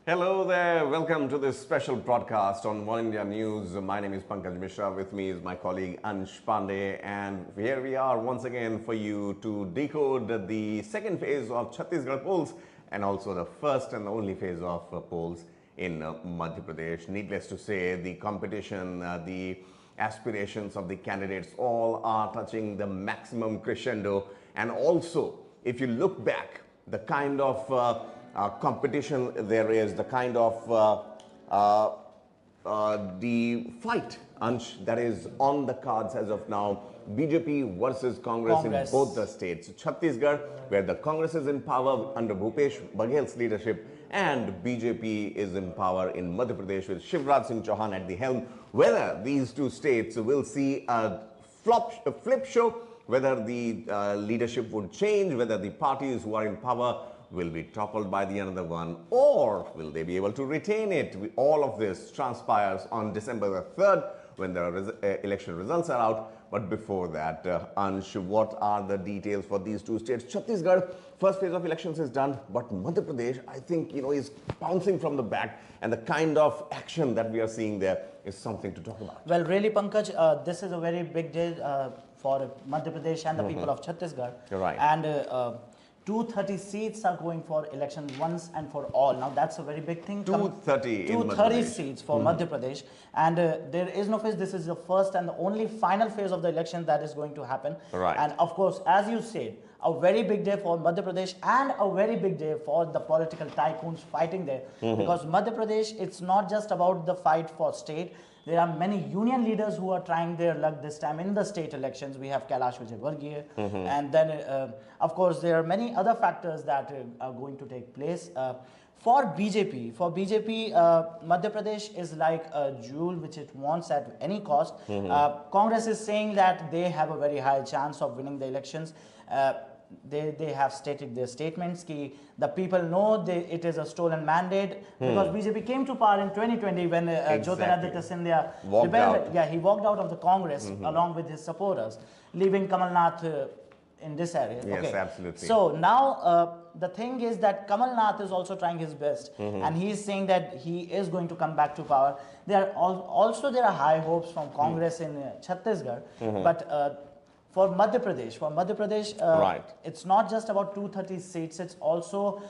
Hello there, welcome to this special broadcast on Oneindia News. My name is Pankaj Mishra, with me is my colleague Ansh Pandey, and here we are once again for you to decode the second phase of Chhattisgarh polls and also the first and only phase of polls in Madhya Pradesh. Needless to say, the competition, the aspirations of the candidates all are touching the maximum crescendo, and also if you look back, the kind of competition there is, the kind of the fight, Ansh, that is on the cards as of now. BJP versus Congress in both the states. Chhattisgarh, where the Congress is in power under Bhupesh Baghel's leadership, and BJP is in power in Madhya Pradesh with Shivraj Singh Chauhan at the helm. Whether these two states will see a flip show, whether the leadership would change, whether the parties who are in power will be toppled by the another one, or will they be able to retain it? All of this transpires on December the 3rd when the election results are out. But before that, Ansh, what are the details for these two states? Chhattisgarh, first phase of elections is done, but Madhya Pradesh, I think, is bouncing from the back, and the kind of action that we are seeing there is something to talk about. Well, really, Pankaj, this is a very big day for Madhya Pradesh and the people of Chhattisgarh. You're right. And 230 seats are going for election once and for all. Now that's a very big thing. 230 seats for Madhya Pradesh, and there is no phase. This is the first and the only final phase of the election that is going to happen. Right. And of course, as you said, a very big day for Madhya Pradesh and a very big day for the political tycoons fighting there. Because Madhya Pradesh, it's not just about the fight for state. There are many union leaders who are trying their luck this time in the state elections. We have Kailash Vijayvargiya, and then, of course, there are many other factors that are going to take place. For BJP, Madhya Pradesh is like a jewel which it wants at any cost. Congress is saying that they have a very high chance of winning the elections. They have stated their statements that the people know it is a stolen mandate because BJP came to power in 2020 when Jyotiraditya Scindia rebelled. Yeah, he walked out of the Congress along with his supporters, leaving Kamal Nath in this area. Yes, absolutely. So now the thing is that Kamal Nath is also trying his best, and he is saying that he is going to come back to power. There are high hopes from Congress in Chhattisgarh, but for Madhya Pradesh, right. It's not just about 230 seats. It's also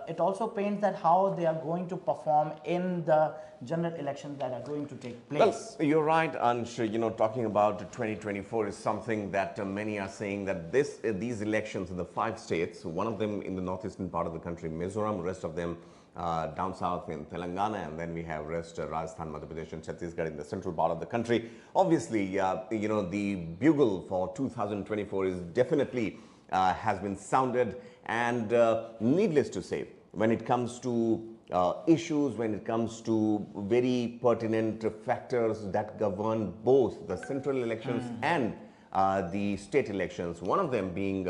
it also paints that how they are going to perform in the general elections that are going to take place. Well, you're right, Ansh. Talking about 2024 is something that many are saying that these elections in the 5 states, one of them in the northeastern part of the country, Mizoram, rest of them down south in Telangana, and then we have rest Rajasthan, Madhya Pradesh and Chhattisgarh in the central part of the country. Obviously, the bugle for 2024 is definitely has been sounded, and needless to say, when it comes to issues, when it comes to very pertinent factors that govern both the central elections and the state elections, one of them being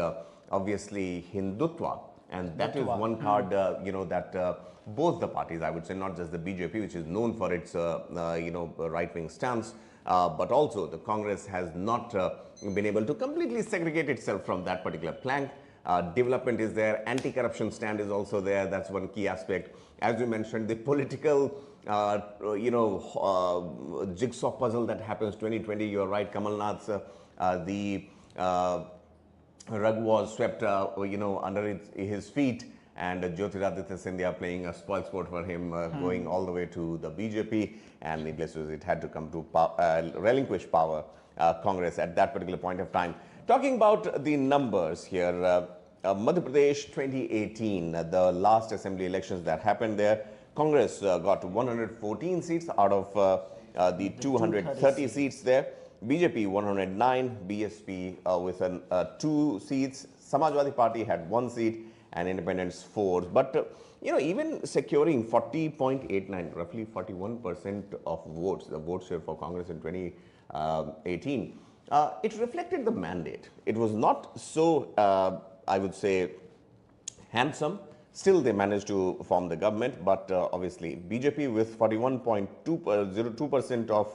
obviously Hindutva. And that is one card, that both the parties, I would say, not just the BJP, which is known for its, right-wing stance, but also the Congress has not been able to completely segregate itself from that particular plank. Development is there, anti-corruption stand is also there. That's one key aspect. As you mentioned, the political, jigsaw puzzle that happens 2020. You're right, Kamal Nath's the rug was swept, under his feet, and Jyotiraditya Scindia playing a spoilsport for him, going all the way to the BJP, and needless to say, it had to come to relinquish power, Congress at that particular point of time. Talking about the numbers here, Madhya Pradesh 2018, the last assembly elections that happened there, Congress got 114 seats out of the 230 seats there. BJP 109, BSP with 2 seats, Samajwadi Party had 1 seat, and Independents 4. But even securing 40.89, roughly 41% of votes, the vote share for Congress in 2018, it reflected the mandate. It was not so, I would say, handsome. Still, they managed to form the government, but obviously BJP with 41.02% of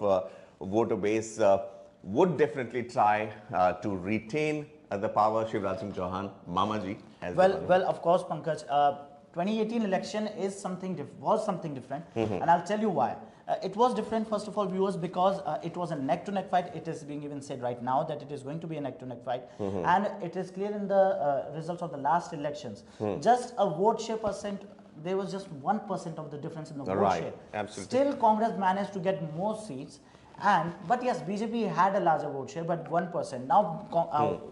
voter base would definitely try to retain the power. Shivraj Singh Chauhan, Mamaji. Well, of course, Pankaj, 2018 election is was something different, and I'll tell you why. It was different, first of all, viewers, because it was a neck-to-neck fight. It is being even said right now that it is going to be a neck-to-neck fight, and it is clear in the results of the last elections. Just a vote share percent, there was just 1% of the difference in the vote share. Absolutely. Still, Congress managed to get more seats. But yes, BJP had a larger vote share, but 1%. Now,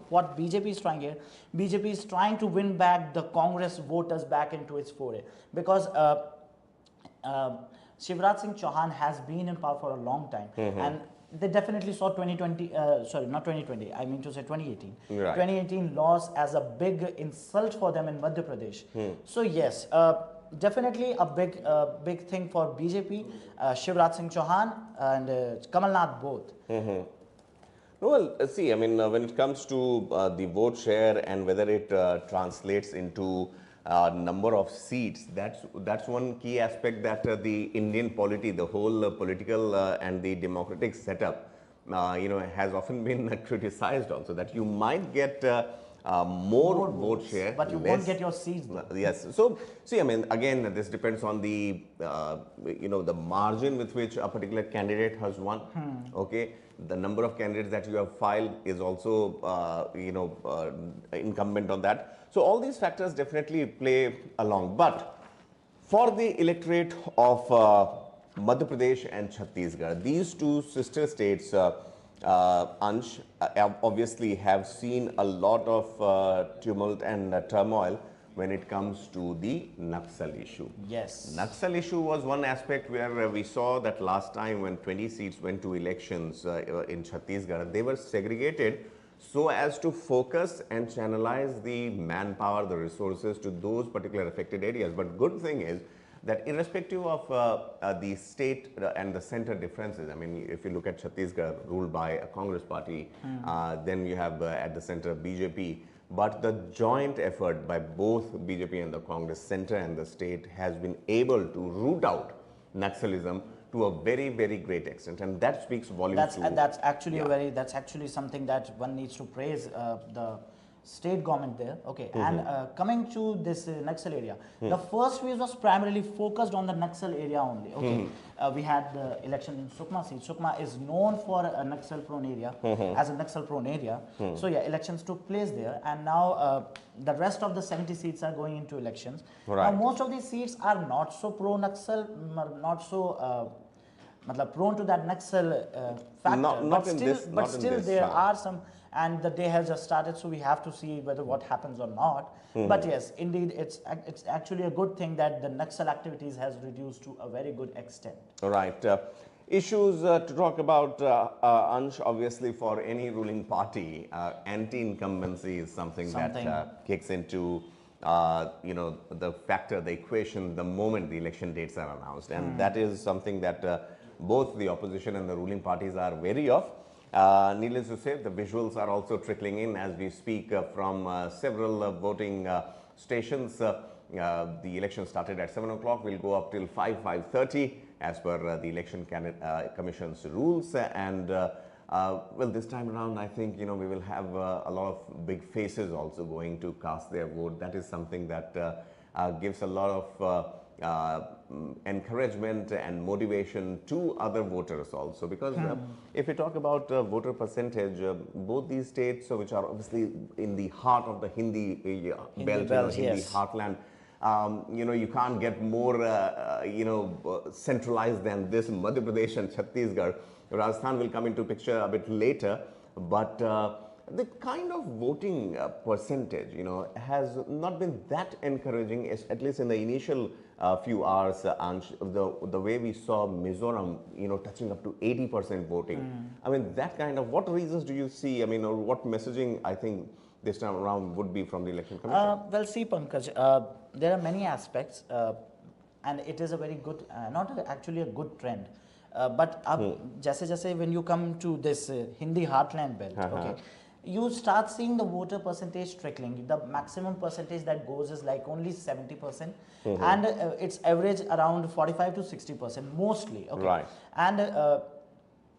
what BJP is trying here, BJP is trying to win back the Congress voters back into its foray, because Shivraj Singh Chauhan has been in power for a long time, and they definitely saw 2020, sorry, not 2020, I mean to say 2018. Right. 2018 loss as a big insult for them in Madhya Pradesh. So yes, definitely a big thing for BJP, Shivraj Singh Chauhan and Kamal Nath both. Well, see, I mean, when it comes to the vote share and whether it translates into number of seats, that's one key aspect that the Indian polity, the whole political and the democratic setup, has often been criticized also, that you might get more vote share, but you won't get your seats. Yes. So, see, I mean, again, this depends on the, the margin with which a particular candidate has won. Okay. The number of candidates that you have filed is also, incumbent on that. So, all these factors definitely play along. But for the electorate of Madhya Pradesh and Chhattisgarh, these two sister states, Ansh, obviously have seen a lot of tumult and turmoil when it comes to the Naxal issue. Yes. Naxal issue was one aspect where we saw that last time when 20 seats went to elections in Chhattisgarh, they were segregated so as to focus and channelize the manpower, the resources to those particular affected areas. But good thing is that irrespective of the state and the center differences, I mean, if you look at Chhattisgarh ruled by a Congress party, then you have at the center BJP, but the joint effort by both BJP and the Congress center and the state has been able to root out Naxalism to a very, very great extent, and that speaks volumes. That's actually that's actually something that one needs to praise the state government there. Okay, and coming to this Naxal area, the first phase was primarily focused on the Naxal area only. Okay, we had the election in Sukma seat. Sukma is known for a Naxal prone area, as a Naxal prone area. So yeah, elections took place there, and now the rest of the 70 seats are going into elections. Right. Now most of these seats are not so pro Naxal, not so prone to that Naxal factor. But still there are some. And the day has just started, so we have to see whether what happens or not. But yes, indeed, it's actually a good thing that the Naxal activities has reduced to a very good extent. All right. Issues to talk about, Ansh, obviously for any ruling party, anti-incumbency is something that kicks into, the factor, the equation, the moment the election dates are announced. And that is something that both the opposition and the ruling parties are wary of. Needless to say, the visuals are also trickling in as we speak from several voting stations. The election started at 7 o'clock, will go up till 5:30 as per the Election Commission's rules. And well, this time around, I think, we will have a lot of big faces also going to cast their vote. That is something that gives a lot of encouragement and motivation to other voters also, because if we talk about voter percentage, both these states, which are obviously in the heart of the Hindi belt, Hindi heartland, you can't get more centralized than this. Madhya Pradesh and Chhattisgarh. Rajasthan will come into picture a bit later, but the kind of voting percentage, has not been that encouraging, at least in the initial few hours, the way we saw Mizoram, touching up to 80% voting. I mean, that kind of, what reasons do you see, I mean, or what messaging, I think, this time around would be from the Election Commission? Well, see, Pankaj, there are many aspects, and it is a very good, not actually a good trend. But just when you come to this Hindi heartland belt, okay, you start seeing the voter percentage trickling. The maximum percentage that goes is like only 70%, and it's average around 45 to 60% mostly. Okay, right. And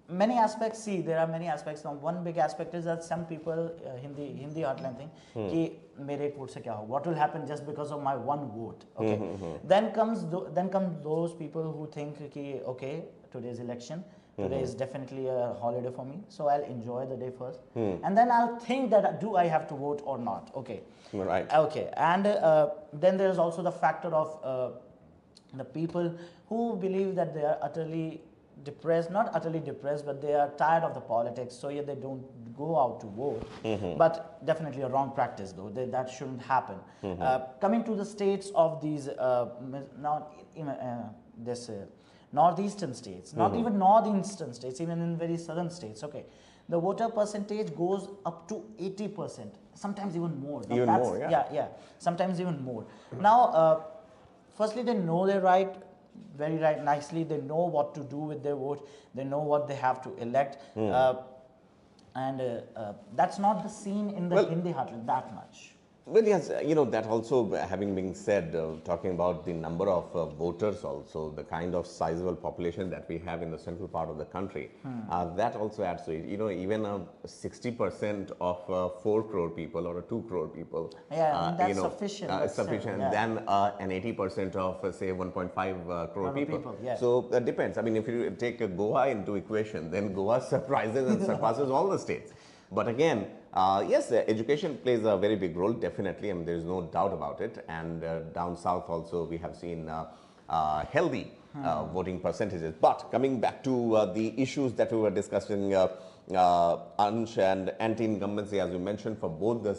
many aspects. See, there are many aspects. Now, one big aspect is that some people Hindi heartland think कि मेरे एक vote से क्या हो? What will happen just because of my one vote? Okay. Then comes those people who think कि okay, today's election. Today is definitely a holiday for me, so I'll enjoy the day first, and then I'll think that do I have to vote or not? Okay. Right. Okay, and then there is also the factor of the people who believe that they are utterly depressed, not utterly depressed, but they are tired of the politics, so yeah, they don't go out to vote. But definitely a wrong practice, though. That shouldn't happen. Coming to the states of these northeastern states, not even northeastern states, even in very southern states, okay, the voter percentage goes up to 80%, sometimes even more. Now Even more, yeah. Yeah, sometimes even more. Now, firstly, they know their right, very right, nicely. They know what to do with their vote. They know what they have to elect. And that's not the scene in the Hindi heartland that much. Well, yes, that also having been said, talking about the number of voters also, the kind of sizable population that we have in the central part of the country, that also adds to it. Even 60% of 4 crore people or 2 crore people, that's sufficient. Sufficient than an 80% of, say, 1.5 crore people. Yeah. So that depends. I mean, if you take Goa into equation, then Goa surprises and surpasses all the states. But again, yes, education plays a very big role, definitely. I mean, there is no doubt about it. And down south also, we have seen healthy voting percentages. But coming back to the issues that we were discussing, Ansh, and anti-incumbency, as you mentioned, for both the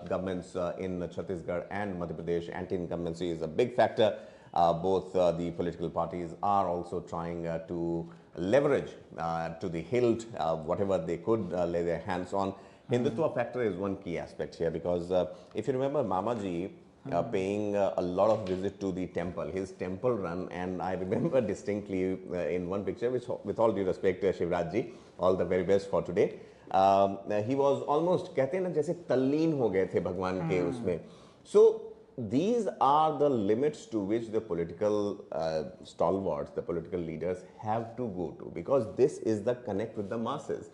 governments in Chhattisgarh and Madhya Pradesh, anti-incumbency is a big factor. Both the political parties are also trying to leverage to the hilt whatever they could lay their hands on. Hindutva factor is one key aspect here, because if you remember Mamaji paying a lot of visit to the temple, his temple run, and I remember distinctly in one picture, which with all due respect to Shivraj ji, all the very best for today, he was almost, कहते हैं ना, जैसे तल्लीन हो गए थे भगवान के उसमें. So these are the limits to which the political stalwarts, the political leaders have to go to, because this is the connect with the masses.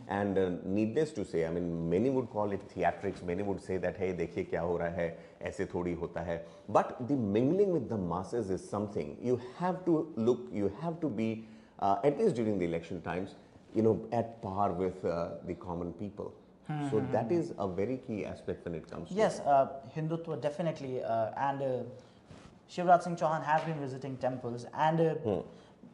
And needless to say, I mean, many would call it theatrics, many would say that, hey, dekhiye kya ho raha hai, aise thodi hota hai. But the mingling with the masses is something you have to look, you have to be, at least during the election times, at par with the common people. So that is a very key aspect when it comes to... Yes, Hindutva definitely, and Shivraj Singh Chauhan has been visiting temples, and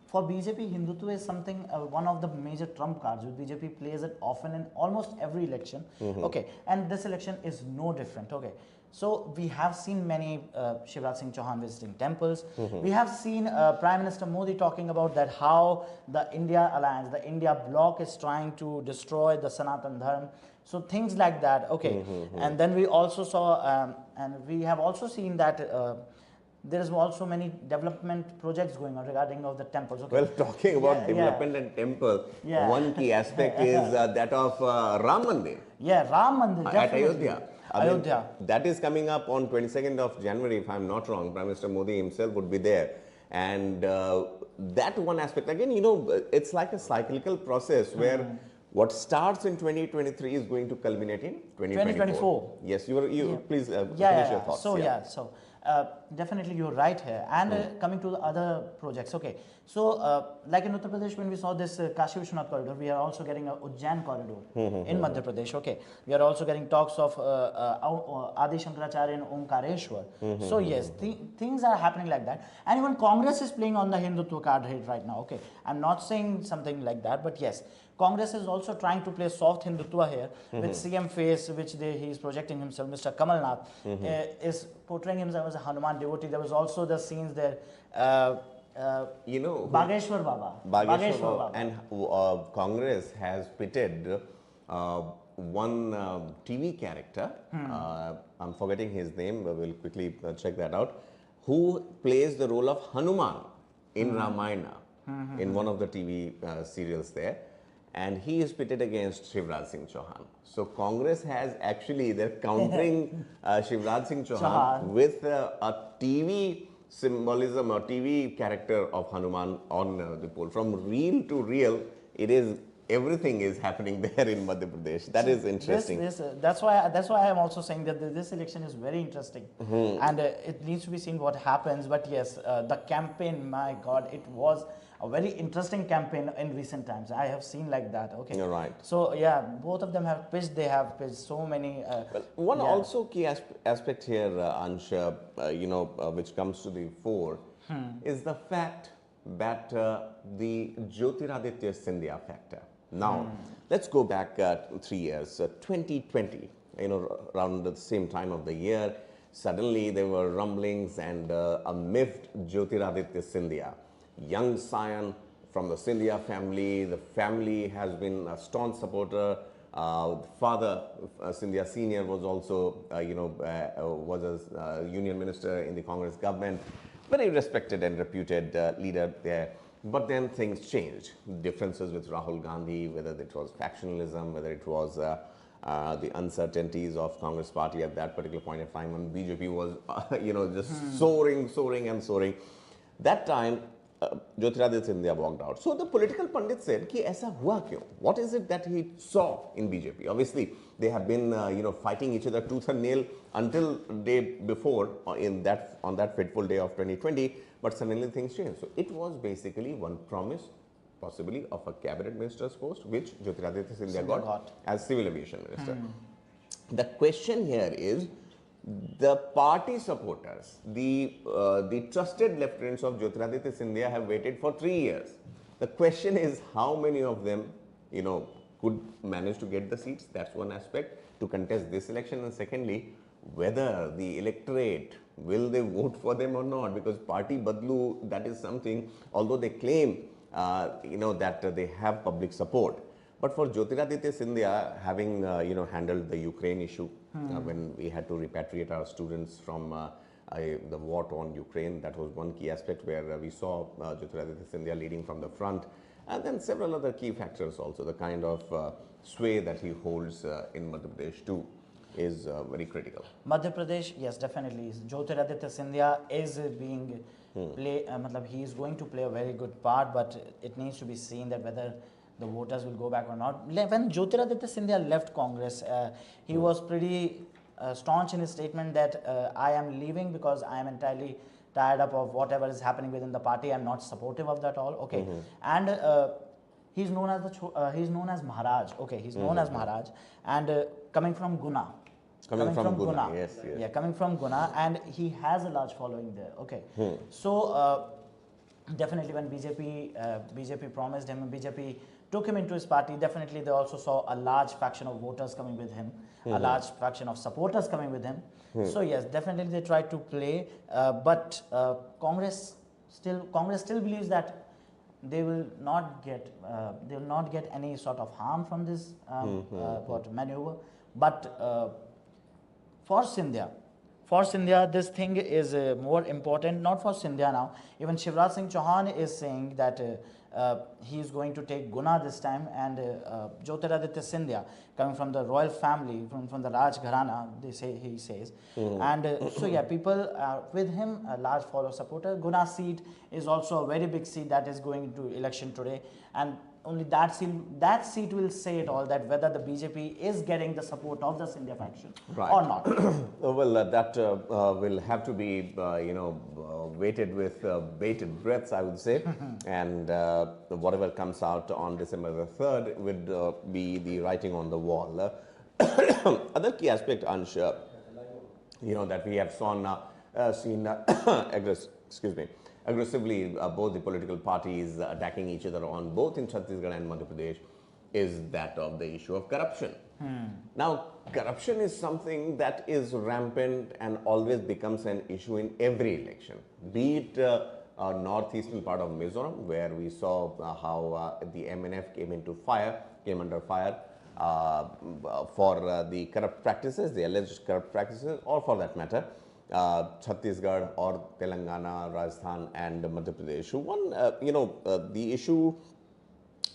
for BJP, Hindutva is something, one of the major trump cards which BJP plays it often in almost every election. Okay, and this election is no different. Okay, so we have seen many Shivraj Singh Chauhan visiting temples. We have seen Prime Minister Modi talking about that how the India alliance, the India bloc is trying to destroy the Sanatan Dharma. So things like that, okay. And then we also saw, and we have also seen that there is also many development projects going on regarding of the temples. Okay. Well, talking about development and temple, one key aspect is that of Ram Mandir. Yeah, Ram Mandir, definitely. At Ayodhya. Ayodhya. That is coming up on 22nd of January, if I'm not wrong. Prime Minister Modi himself would be there. And that one aspect, again, it's like a cyclical process where what starts in 2023 is going to culminate in 2024. Yes, please finish your thoughts. So, definitely you're right here. And coming to the other projects, okay. So, like in Uttar Pradesh, when we saw this Kashi Vishwanath corridor, we are also getting a Ujjain corridor in Madhya Pradesh, okay. We are also getting talks of Adi Shankaracharya and Omkareshwar. So, yes, things are happening like that. And even Congress is playing on the Hindutva card right now, okay. I'm not saying something like that, but yes. Congress is also trying to play soft Hindutva here with CM face, which he is projecting himself. Mr. Kamal Nath is portraying himself as a Hanuman devotee. There was also the scenes there. Bageshwar Baba. And Congress has pitted one TV character, I'm forgetting his name, we'll quickly check that out, who plays the role of Hanuman in Ramayana, in one of the TV serials there. And he is pitted against Shivraj Singh Chauhan. So Congress has actually, they're countering Shivraj Singh Chauhan with a TV symbolism or TV character of Hanuman on the poll. From real to real, it is everything is happening there in Madhya Pradesh. That is interesting. That's why I am also saying that this election is very interesting, and it needs to be seen what happens. But yes, the campaign, my God, it was a very interesting campaign in recent times. I have seen like that. Okay, You're right. So yeah, both of them have pitched. They have pitched so many. Well, one also key aspect here, Ansh, which comes to the fore, is the fact that the Jyotiraditya Scindia factor. Now, let's go back 3 years, 2020, around the same time of the year, suddenly there were rumblings and a myth, Jyotiraditya Scindia, young scion from the Scindia family. The family has been a staunch supporter. Father, Scindia Senior, was also, was a union minister in the Congress government, very respected and reputed leader there. But then things changed. Differences with Rahul Gandhi, whether it was factionalism, whether it was the uncertainties of Congress party at that particular point of time when BJP was, just soaring and soaring. That time, Jyotiraditya Scindia walked out. So the political pundit said, "Ki aisa hua kyun? What is it that he saw in BJP?" Obviously, they have been, fighting each other tooth and nail until day before on that fateful day of 2020. But suddenly things changed. So it was basically one promise, possibly of a cabinet minister's post, which Jyotiraditya Scindia got as civil aviation minister. The question here is, the party supporters, the trusted lieutenants of Jyotiraditya Scindia have waited for 3 years. The question is, how many of them, could manage to get the seats? That's one aspect to contest this election. And secondly, whether the electorate, will they vote for them or not? Because party badlu, that is something, although they claim, that they have public support. But for Jyotiraditya Scindia, having, handled the Ukraine issue, when we had to repatriate our students from the war torn Ukraine, that was one key aspect where we saw Jyotiraditya Scindia leading from the front. And then several other key factors also, the kind of sway that he holds in Madhya Pradesh too is very critical. Madhya Pradesh, yes, definitely. Jyotiraditya Scindia is being he is going to play a very good part, but it needs to be seen that whether the voters will go back or not. When Jyotiraditya Scindia left Congress, he was pretty staunch in his statement that I am leaving because I am entirely tired up of whatever is happening within the party. I am not supportive of that all. Okay, and he's known as Maharaj. Okay, he's known as Maharaj, and coming from Guna. Coming from Guna, yes. Yeah, coming from Guna, and he has a large following there. Okay, so definitely when BJP promised him, BJP took him into his party, definitely they also saw a large faction of voters coming with him, a large faction of supporters coming with him. So yes, definitely they tried to play, but Congress still believes that they will not get any sort of harm from this maneuver. But for Scindia, this thing is more important, not for Scindia now. Even Shivraj Singh Chauhan is saying that he is going to take Guna this time, and Jyotiraditya Scindia, coming from the royal family, from the Raj Gharana, he says. And so yeah, people are with him, a large follower supporter. Guna seat is also a very big seat that is going to election today, and only that seat will say it all, that whether the BJP is getting the support of the Scindia faction or not. Well, that will have to be, waited with bated breaths, I would say. And whatever comes out on December the 3rd would be the writing on the wall. Other key aspect, Ansh, that we have seen aggressively both the political parties attacking each other on both in Chhattisgarh and Madhya Pradesh is that of the issue of corruption. Now, corruption is something that is rampant and always becomes an issue in every election, be it northeastern part of Mizoram, where we saw how the MNF came under fire for the corrupt practices, the alleged corrupt practices, or for that matter, Chhattisgarh or Telangana, Rajasthan and Madhya Pradesh. One, the issue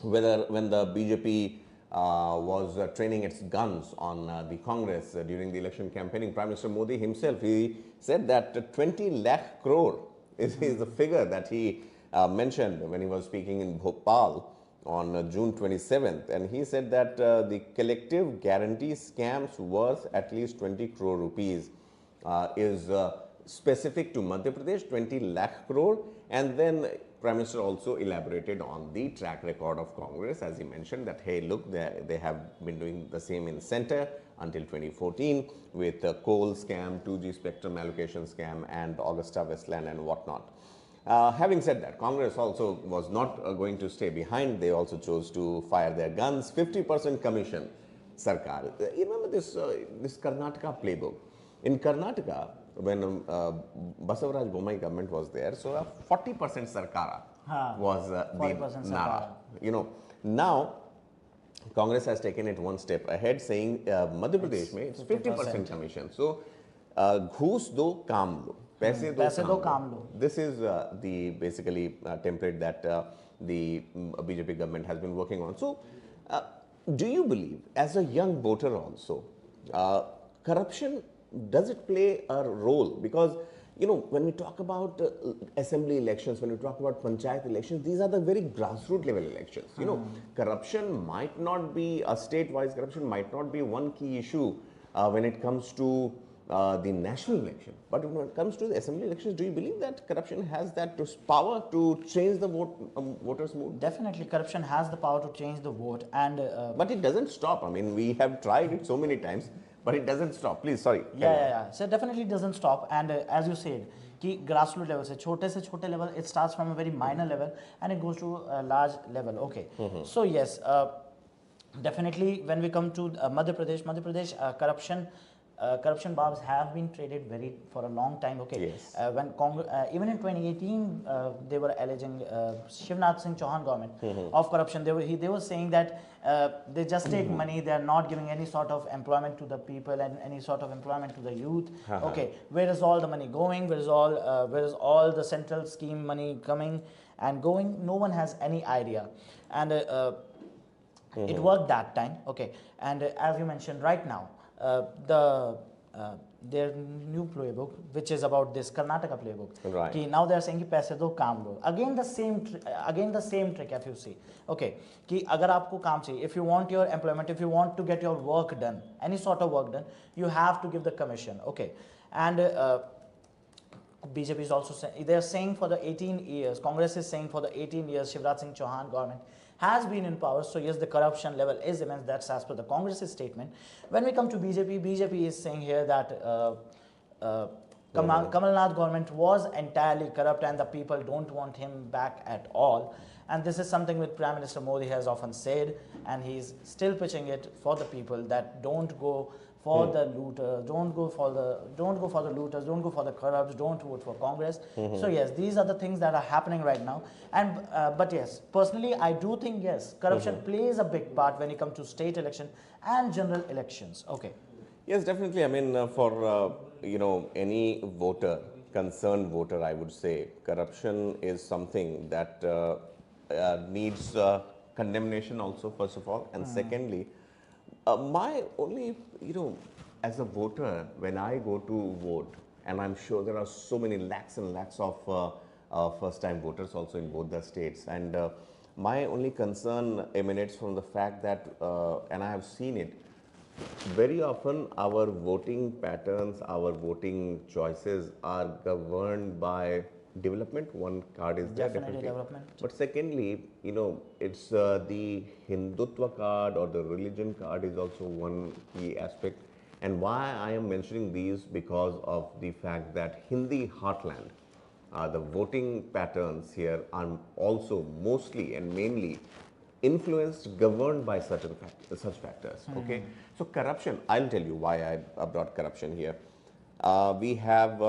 whether when the BJP was training its guns on the Congress during the election campaigning, Prime Minister Modi himself, he said that 20 lakh crore is the figure that he mentioned when he was speaking in Bhopal. on June 27th, and he said that the collective guarantee scams worth at least 20 crore rupees is specific to Madhya Pradesh, 20 lakh crore, and then Prime Minister also elaborated on the track record of Congress, as he mentioned that, hey, look, they have been doing the same in center until 2014 with coal scam, 2G spectrum allocation scam, and Augusta Westland and whatnot. Having said that, Congress also was not going to stay behind. They also chose to fire their guns. 50% commission, Sarkar. You remember this Karnataka playbook? In Karnataka, when Basavaraj Bommai government was there, so a 40% Sarkara was the 40% Nara. You know, now Congress has taken it one step ahead, saying Madhya Pradesh mein it's 50% commission. So, ghoos do kaam lo. Paise do kaam lo. This is the basically template that the BJP government has been working on. So, do you believe, as a young voter also, corruption, does it play a role? Because, you know, when we talk about assembly elections, when we talk about panchayat elections, these are the very grassroots level elections. You know, corruption might not be, a state-wise corruption might not be one key issue when it comes to the national election. But when it comes to the assembly elections, do you believe that corruption has that power to change the voters' mood? Definitely, corruption has the power to change the vote, and but it doesn't stop. I mean, we have tried it so many times, but it doesn't stop. Please, sorry. Yeah. So definitely it doesn't stop, and as you said, कि grassroots level se chote level, it starts from a very minor level and it goes to a large level. Okay. So yes, definitely when we come to Madhya Pradesh, corruption barbs have been traded for a long time. Okay. Yes. When even in 2018, they were alleging Shivnat Singh Chauhan government of corruption. They were saying that they just take money. They are not giving any sort of employment to the people and any sort of employment to the youth. Okay, where is all the money going? Where is all the central scheme money coming and going? No one has any idea, and it worked that time. Okay, and as you mentioned right now. Their new playbook, which is about this Karnataka playbook. Right. Ki now they are saying कि पैसे दो काम लो. Again the same trick if you see. Okay. कि अगर आपको काम चाहिए, if you want your employment, if you want to get your work done, any sort of work done, you have to give the commission. Okay. And BJP is also saying, they are saying for the 18 years, Congress is saying for the 18 years, Shivraj Singh Chauhan government has been in power. So yes, the corruption level is immense. That's as per the Congress's statement. When we come to BJP is saying here that Kamal Nath government was entirely corrupt and the people don't want him back at all. And this is something which Prime Minister Modi has often said, and he's still pitching it for the people that don't go for the looters, don't go for the looters, don't go for the corrupts, don't vote for Congress. So yes, these are the things that are happening right now. And but yes, personally, I do think yes, corruption plays a big part when it comes to state election and general elections. Okay. Yes, definitely. I mean, for you know, any voter, concerned voter, I would say, corruption is something that needs condemnation also, first of all, and secondly, my only, you know, as a voter, when I go to vote, and I'm sure there are so many lakhs and lakhs of first-time voters also in both the states, and my only concern emanates from the fact that, and I have seen it, very often our voting patterns, our voting choices are governed by development. One card is there, definitely. Development. But secondly, you know, it's the Hindutva card or the religion card is also one key aspect. And why I am mentioning these, because of the fact that Hindi heartland, the voting patterns here are also mostly and mainly influenced, governed by such factors. Okay, so corruption, I'll tell you why I brought corruption here. We have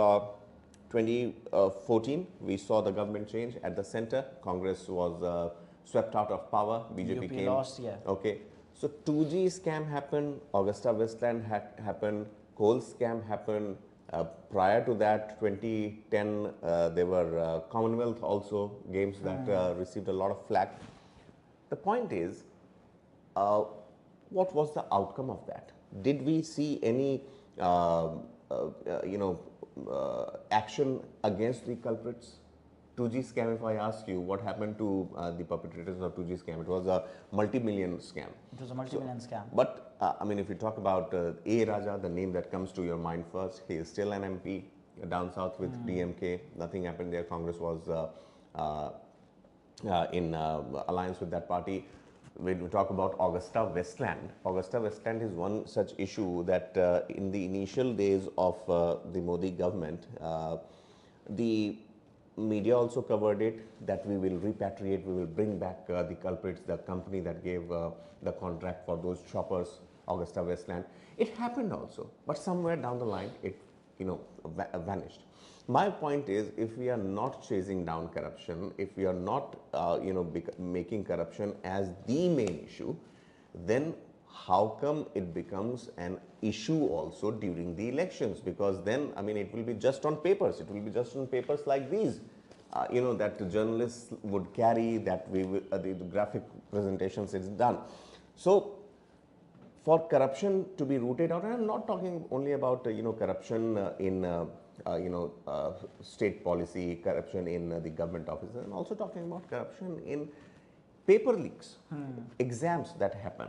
2014, we saw the government change at the center. Congress was swept out of power. BJP UP came. lost, yeah. Okay, so 2G scam happened. Augusta Westland happened. Coal scam happened. Prior to that, 2010, there were Commonwealth also games that received a lot of flack. The point is, what was the outcome of that? Did we see any, you know, action against the culprits 2G scam, if I ask you what happened to the perpetrators of 2G scam, it was a multi-million scam. It was a multi-million scam. But I mean, if you talk about A. Raja, the name that comes to your mind first, he is still an MP down south with DMK. Nothing happened there. Congress was in alliance with that party. When we talk about Augusta Westland is one such issue that in the initial days of the Modi government, the media also covered it, that we will repatriate, we will bring back the culprits, the company that gave the contract for those choppers, Augusta Westland. It happened also, but somewhere down the line, it vanished. My point is, if we are not chasing down corruption, if we are not making corruption as the main issue, then how come it becomes an issue also during the elections? Because then, I mean, it will be just on papers. It will be just on papers like these, that the journalists would carry, that we will, the graphic presentations is done. So, for corruption to be rooted out, and I'm not talking only about corruption in state policy, corruption in the government offices. I'm also talking about corruption in paper leaks, exams that happen.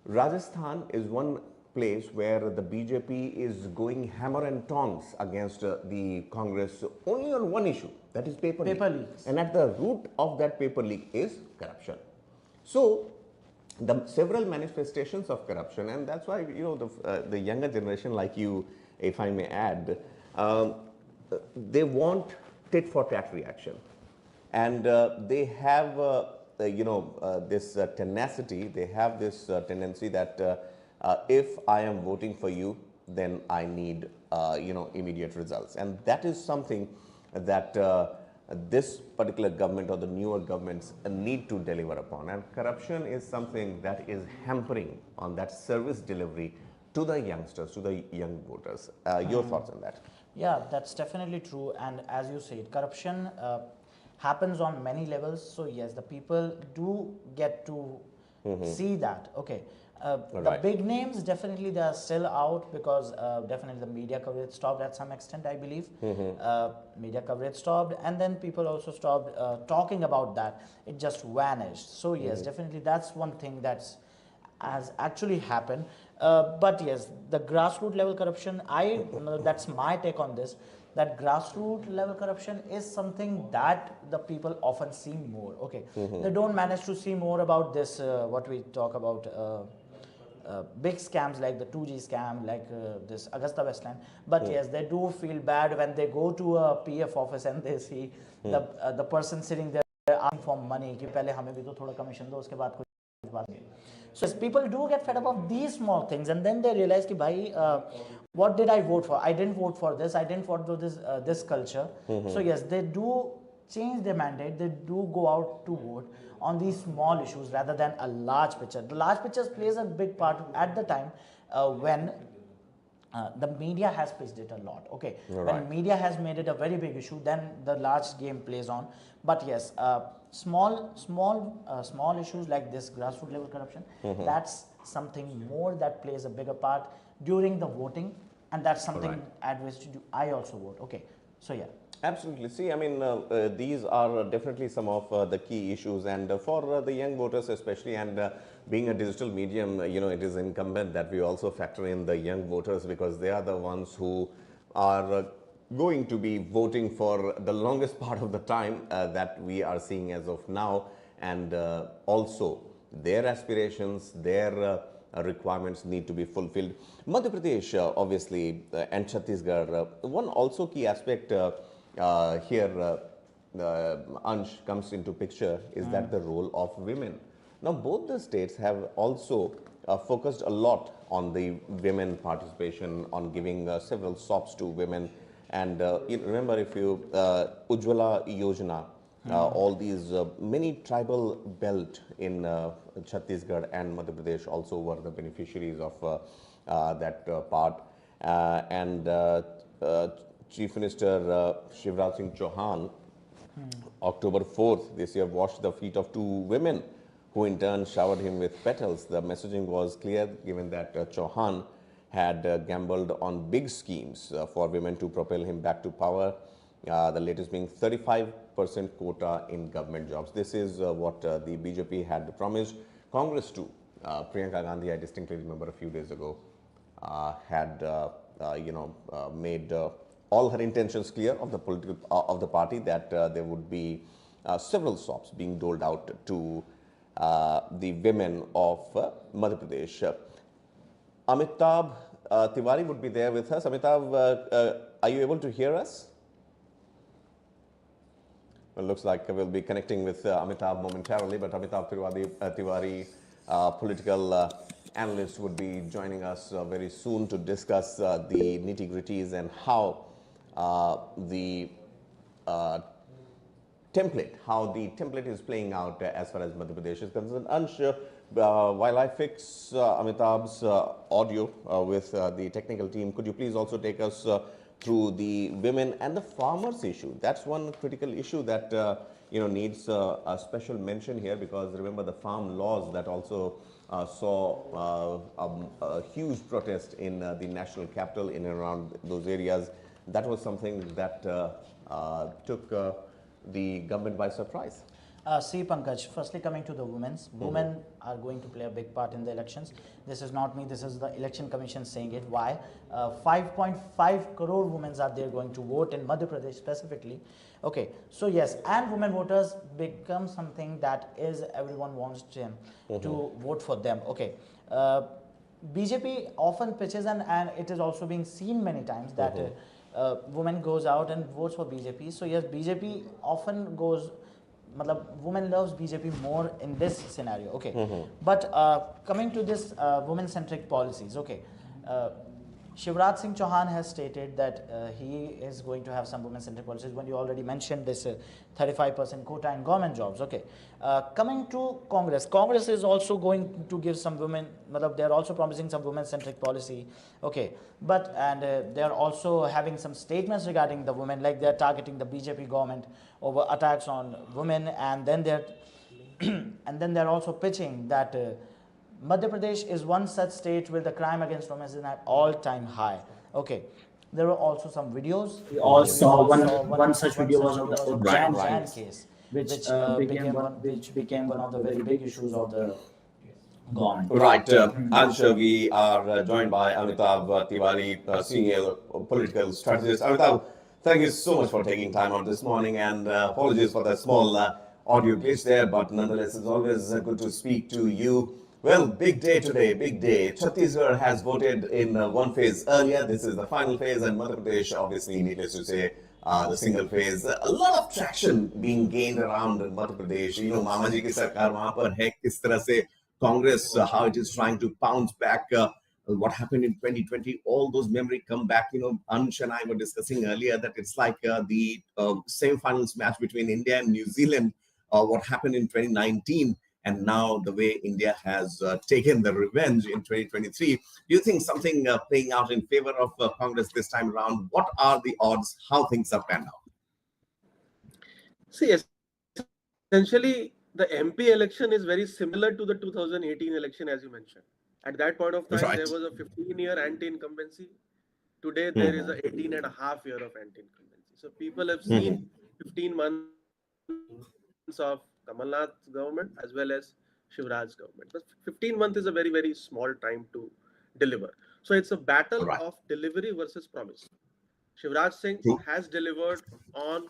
Rajasthan is one place where the BJP is going hammer and tongs against the Congress only on one issue, that is paper leaks. And at the root of that paper leak is corruption. So, the several manifestations of corruption, and that's why the younger generation like you, if I may add, they want tit for tat reaction, and they have this tenacity, they have this tendency that if I am voting for you, then I need immediate results, and that is something that this particular government or the newer governments need to deliver upon. And corruption is something that is hampering on that service delivery to the youngsters, to the young voters. Your thoughts on that? Yeah, that's definitely true. And as you said, corruption happens on many levels. So yes, the people do get to see that. Okay. The big names, definitely they are still out because definitely the media coverage stopped at some extent, I believe. Media coverage stopped, and then people also stopped talking about that. It just vanished. So yes, definitely that's one thing that's has actually happened. But yes, the grassroots level corruption, that's my take on this, that grassroots level corruption is something that the people often see more. Okay, they don't manage to see more about this, what we talk about, big scams like the 2G scam, like this Augusta Westland. But yes, they do feel bad when they go to a PF office and they see the person sitting there asking for money, कि पहले हमें भी तो थोड़ा commission दो, उसके बाद कुछ बात नहीं. So yes, people do get fed up of these small things, and then they realize कि भाई, what did I vote for? I didn't vote for this. I didn't vote for this culture. So yes, they do change their mandate. They do go out to vote on these small issues rather than a large picture. The large picture plays a big part at the time when the media has pitched it a lot. Okay, when media has made it a very big issue, then the large game plays on. But yes, small issues like this grassroots level corruption, that's something more that plays a bigger part during the voting, and that's something at which I also vote. Okay, so yeah. Absolutely. See, I mean, these are definitely some of the key issues, and for the young voters especially, and being a digital medium, it is incumbent that we also factor in the young voters, because they are the ones who are going to be voting for the longest part of the time that we are seeing as of now, and also their aspirations, their requirements need to be fulfilled. Madhya Pradesh, obviously, and Chhattisgarh, one also key aspect here, Ansh, comes into picture is that the role of women. Now, both the states have also focused a lot on the women participation, on giving several SOPs to women. And remember, if you, Ujjwala Yojana, all these many tribal belt in Chhattisgarh and Madhya Pradesh also were the beneficiaries of that part. Chief Minister Shivraj Singh Chauhan, October 4th this year, washed the feet of two women who in turn showered him with petals. The messaging was clear, given that Chauhan had gambled on big schemes for women to propel him back to power. The latest being 35% quota in government jobs. This is what the BJP had promised Congress to. Priyanka Gandhi, I distinctly remember a few days ago, had made all her intentions clear of the political of the party, that there would be several SOPs being doled out to the women of Madhya Pradesh. Amitabh Tiwari would be there with us. Amitabh, are you able to hear us? Well, looks like we'll be connecting with Amitabh momentarily, but Amitabh Tiwari, political analyst, would be joining us very soon to discuss the nitty-gritties and how the template is playing out as far as Madhya Pradesh is concerned. Ansh, while I fix Amitabh's audio with the technical team, could you please also take us through the women and the farmers issue? That's one critical issue that needs a special mention here, because remember the farm laws that also saw a huge protest in the national capital, in and around those areas. That was something that took the government by surprise. See, Pankaj, firstly coming to the women are going to play a big part in the elections. This is not me, this is the election commission saying it. Why? 5.5 crore women are there going to vote in Madhya Pradesh specifically. Okay, so yes, and women voters become something that is everyone wants them to vote for them. Okay. BJP often pitches, and it is also being seen many times that women goes out and votes for BJP. So yes, BJP often goes, women loves BJP more in this scenario. Okay, but coming to this women-centric policies. Okay, Shivraj Singh Chauhan has stated that he is going to have some women-centric policies. When you already mentioned this 35% quota in government jobs. Okay, coming to Congress is also going to give some women. They are also promising some women-centric policy. Okay, but they are also having some statements regarding the women, like they are targeting the BJP government over attacks on women, and then they're also pitching that. Madhya Pradesh is one such state where the crime against women is at all-time high. Okay, there were also some videos. We all saw one such video such was of video the was of the Ujjain case, which which became one of the very big issues of the government. Right, Ansha, we are joined by Amitabh Tiwari, senior political strategist. Amitabh, thank you so much for taking time out this morning, and apologies for that small audio glitch there, but nonetheless, it's always good to speak to you. Well, big day today, big day. Chhattisgarh has voted in one phase earlier. This is the final phase, and Madhya Pradesh, obviously, needless to say, the single phase. A lot of traction being gained around Madhya Pradesh. Mama ji ki sarkar wahan par hai, kis tarah se Congress, how it is trying to bounce back. What happened in 2020, all those memories come back. Ansh and I were discussing earlier that it's like the semi-finals match between India and New Zealand, what happened in 2019. And now the way India has taken the revenge in 2023. Do you think something playing out in favor of Congress this time around? What are the odds? How things are panned out? See, essentially, the MP election is very similar to the 2018 election, as you mentioned. At that point of time, there was a 15-year anti-incumbency. Today, there is an 18.5-year of anti-incumbency. So people have seen 15 months of Kamal Nath's government as well as Shivraj's government. But 15 months is a very, very small time to deliver. So it's a battle of delivery versus promise. Shivraj Singh has delivered on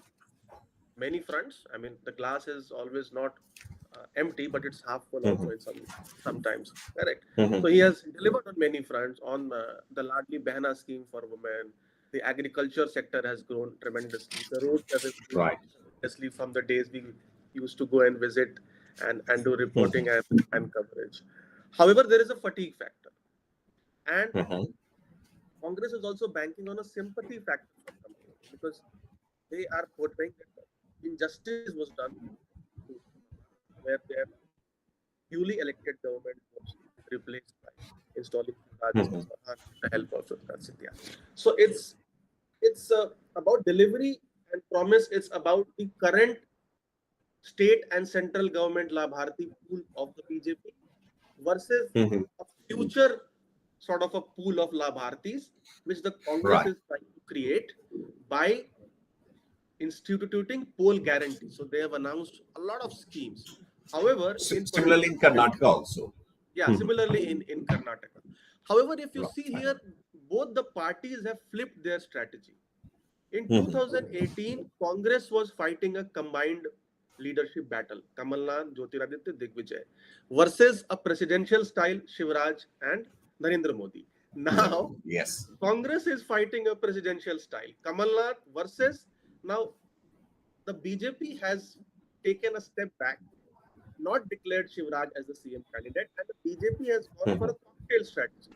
many fronts. I mean, the glass is always not empty, but it's half full also in sometimes. Correct. So he has delivered on many fronts. On the Ladli Behna scheme for women, the agriculture sector has grown tremendously. The roads have grown tremendously from the days we used to go and visit and do reporting and coverage. However, there is a fatigue factor, and Congress is also banking on a sympathy factor for some people, because they are portraying that injustice was done where their duly elected government was replaced by installing with the help of Scindia. So it's about delivery and promise. It's about the current state and central government Labharti pool of the BJP versus a future sort of a pool of Labhartis, which the Congress is trying to create by instituting poll guarantee. So they have announced a lot of schemes. However, in Similarly in particular, Karnataka also. yeah, similarly in Karnataka. However, if you Right. see here, both the parties have flipped their strategy. In Mhm. 2018, Congress was fighting a combined leadership battle, Kamalnath, Jyotiraditya, Digvijay, versus a presidential style Shivraj and Narendra Modi. Now, Yes. Congress is fighting a presidential style, Kamalnath versus now the BJP has taken a step back, not declared Shivraj as the CM candidate, and the BJP has gone for a Mhm. cocktail strategy.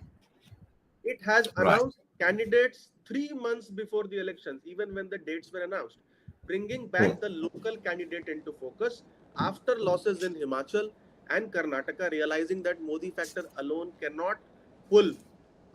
It has Right. announced candidates 3 months before the elections, even when the dates were announced, bringing Hmm. back the local candidate into focus after losses in Himachal and Karnataka, realizing that Modi factor alone cannot pull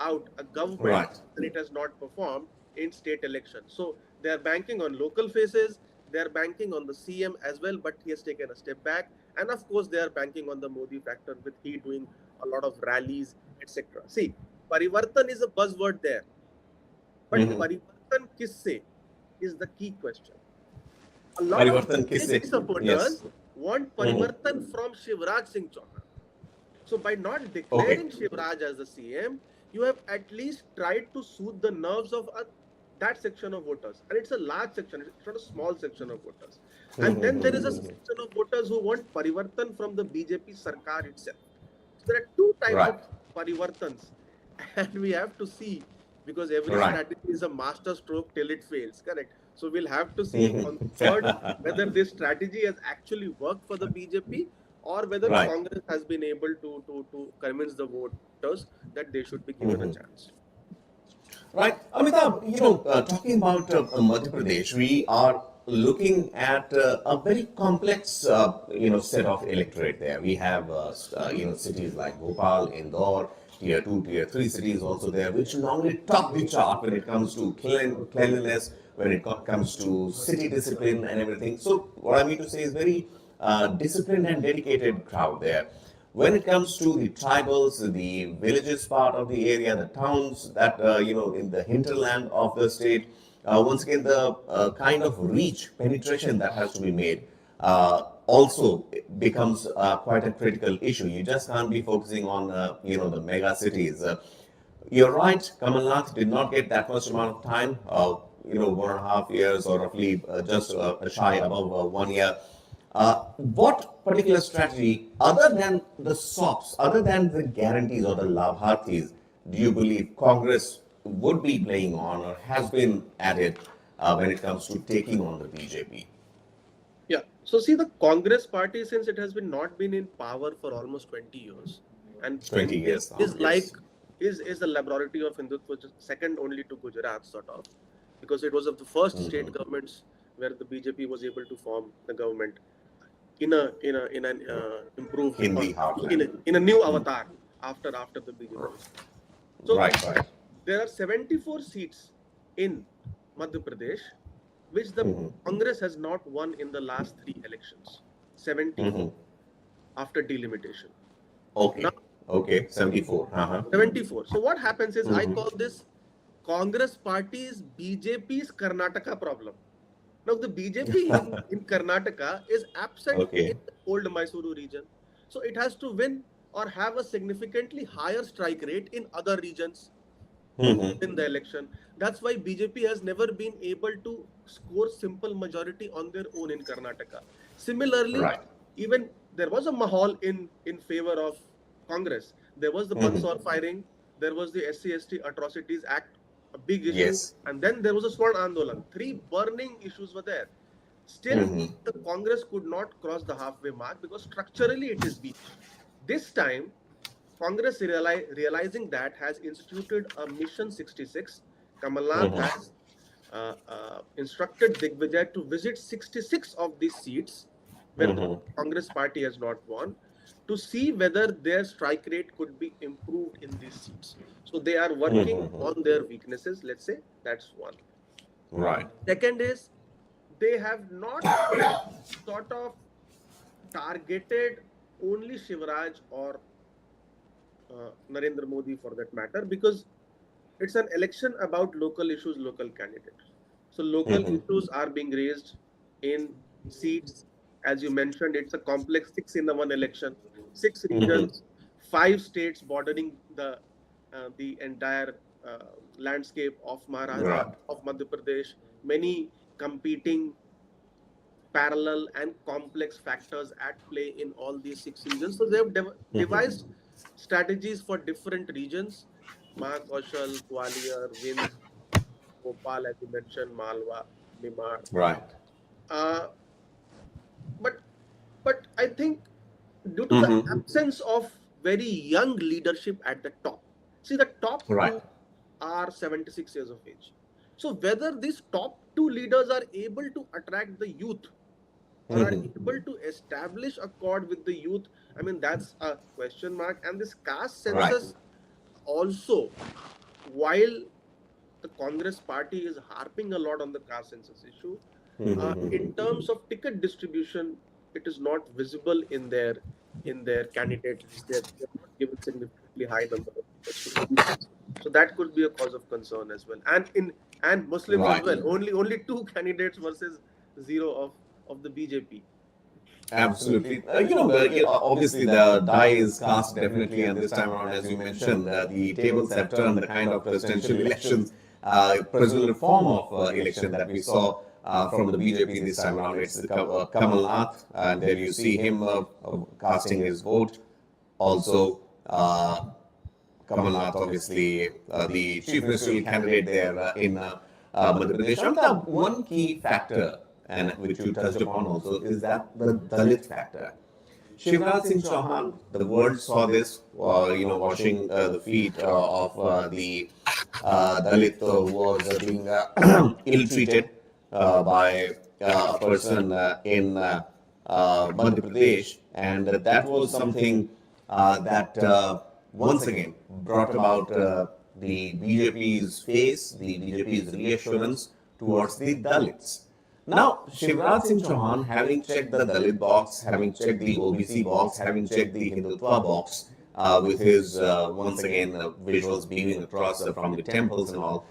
out a government Right. and it has not performed in state elections. So they are banking on local faces, they are banking on the CM as well, but he has taken a step back. And of course, they are banking on the Modi factor with he doing a lot of rallies, etc. See, Parivartan is a buzzword there, but Mhm. Parivartan kisse is the key question. A lot of Parivartan BJP kisse. Yes. supporters want Mhm. Parivartan from Shivraj Singh Chauhan. So by not Okay. declaring Shivraj as the CM, you have at least tried to soothe the nerves of that section of voters. And it's a large section, it's not a small section of voters. And then there is a Mhm. section of voters who want Parivartan from the BJP Sarkar itself. So there are two types of Right. Parivartans. And we have to see, because every Right. strategy is a master stroke till it fails, correct? So we'll have to see Mhm. on the third whether this strategy has actually worked for the BJP or whether Right. Congress has been able to convince the voters that they should be given a Mhm. chance. Right. Amitabh, talking about Madhya Pradesh, we are looking at a very complex, set of electorate there. We have, cities like Bhopal, Indore, tier 2, tier 3 cities also there, which normally top the chart when it comes to cleanliness, when it comes to city discipline and everything. So what I mean to say is very disciplined and dedicated crowd there. When it comes to the tribals, the villages part of the area, the towns that, in the hinterland of the state, once again, the kind of reach, penetration that has to be made also becomes quite a critical issue. You just can't be focusing on, the mega cities. You're right, Kamal Nath did not get that much amount of time, 1.5 years or roughly just shy above 1 year. What particular strategy, other than the SOPs, other than the guarantees or the Labharthis, do you believe Congress would be playing on or has been at it when it comes to taking on the BJP? Yeah. So see, the Congress party, since it has been not been in power for almost 20 years, and 20 years now, is like yes. is the laboratory of Hindutva, just second only to Gujarat, sort of, because it was of the first state governments where the BJP was able to form the government in an improved or Hindi heartland. in a new avatar after the BJP was formed. So Right, right. there are 74 seats in Madhya Pradesh, which the Congress has not won in the last three elections. 74 after delimitation. Now Okay, okay, 74. Uh-huh. 74. So what happens is I call this Congress party's BJP's Karnataka problem. Now the BJP in Karnataka is absent in Okay. the old Mysuru region. So it has to win or have a significantly higher strike rate in other regions to win the election. That's why BJP has never been able to score simple majority on their own in Karnataka. Similarly, Right. even there was a mahal in favor of Congress. There was the Mansor firing, there was the SC/ST Atrocities Act, a big issue, Yes. and then there was a Swarn Andolan. Three burning issues were there. Still, the Congress could not cross the halfway mark because structurally it is weak. This time, Congress realizing that has instituted a Mission 66. Kamalnath has instructed Digvijay to visit 66 of these seats where the Congress party has not won to see whether their strike rate could be improved in these seats. So they are working on their weaknesses, let's say. That's one. Right. Second is they have not sort of targeted only Shivraj or Narendra Modi for that matter, because it's an election about local issues, local candidates. So local issues are being raised in seats. As you mentioned, it's a complex 6 in 1 election, 6 regions, 5 states bordering the entire landscape of Maharashtra, Right. of Madhya Pradesh, many competing parallel and complex factors at play in all these 6 regions. So they have devised strategies for different regions: Mahakaushal, Gwalior, Vind, Bhopal, as you mentioned, Malwa, Nimar. Right. Uh, but I think due to the absence of very young leadership at the top, see the top Right. two are 76 years of age. So whether these top two leaders are able to attract the youth or are able to establish a chord with the youth, I mean, that's a question mark. And this caste Right. census also, while the Congress party is harping a lot on the caste census issue, in terms of ticket distribution, it is not visible in their candidate list. They're not given significantly high number of tickets to OBCs. So that could be a cause of concern as well. And Muslims as Right. well. Only two candidates versus zero of the BJP. Absolutely. Obviously the die is cast definitely, and this time around, as you mentioned, the tables have turned. The kind of presidential elections, presidential form of election that we saw from the BJP this time around, it's Kamal Nath, and there you see him casting his vote. Also, Kamal Nath, obviously, the chief ministerial candidate there in Madhya Pradesh. Amitabh, one key factor, and which you touched upon also, is that the Dalit factor. Shivraj Singh Chauhan, the world saw this, washing the feet of the Dalit who was being ill-treated by a person in Madhya Pradesh, and that was something that once again brought about the BJP's face, the BJP's reassurance towards the Dalits. Now, Shivraj Singh Chauhan, having checked the Dalit box, having checked the OBC box, having checked the Hindutva box, with his, once again, visuals beaming across from the temples and all,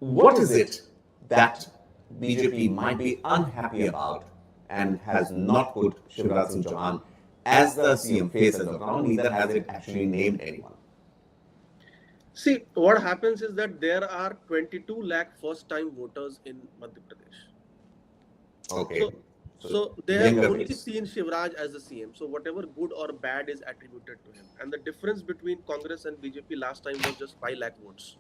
what is it that BJP might be unhappy about and has not put Shivraj Singh Chauhan as the CM face as of now? Neither has it actually named anyone. See, what happens is that there are 22 lakh first-time voters in Madhya Pradesh. Okay. So they have only face. seen Shivraj as the CM. So whatever good or bad is attributed to him. And the difference between Congress and BJP last time was just 5 lakh votes.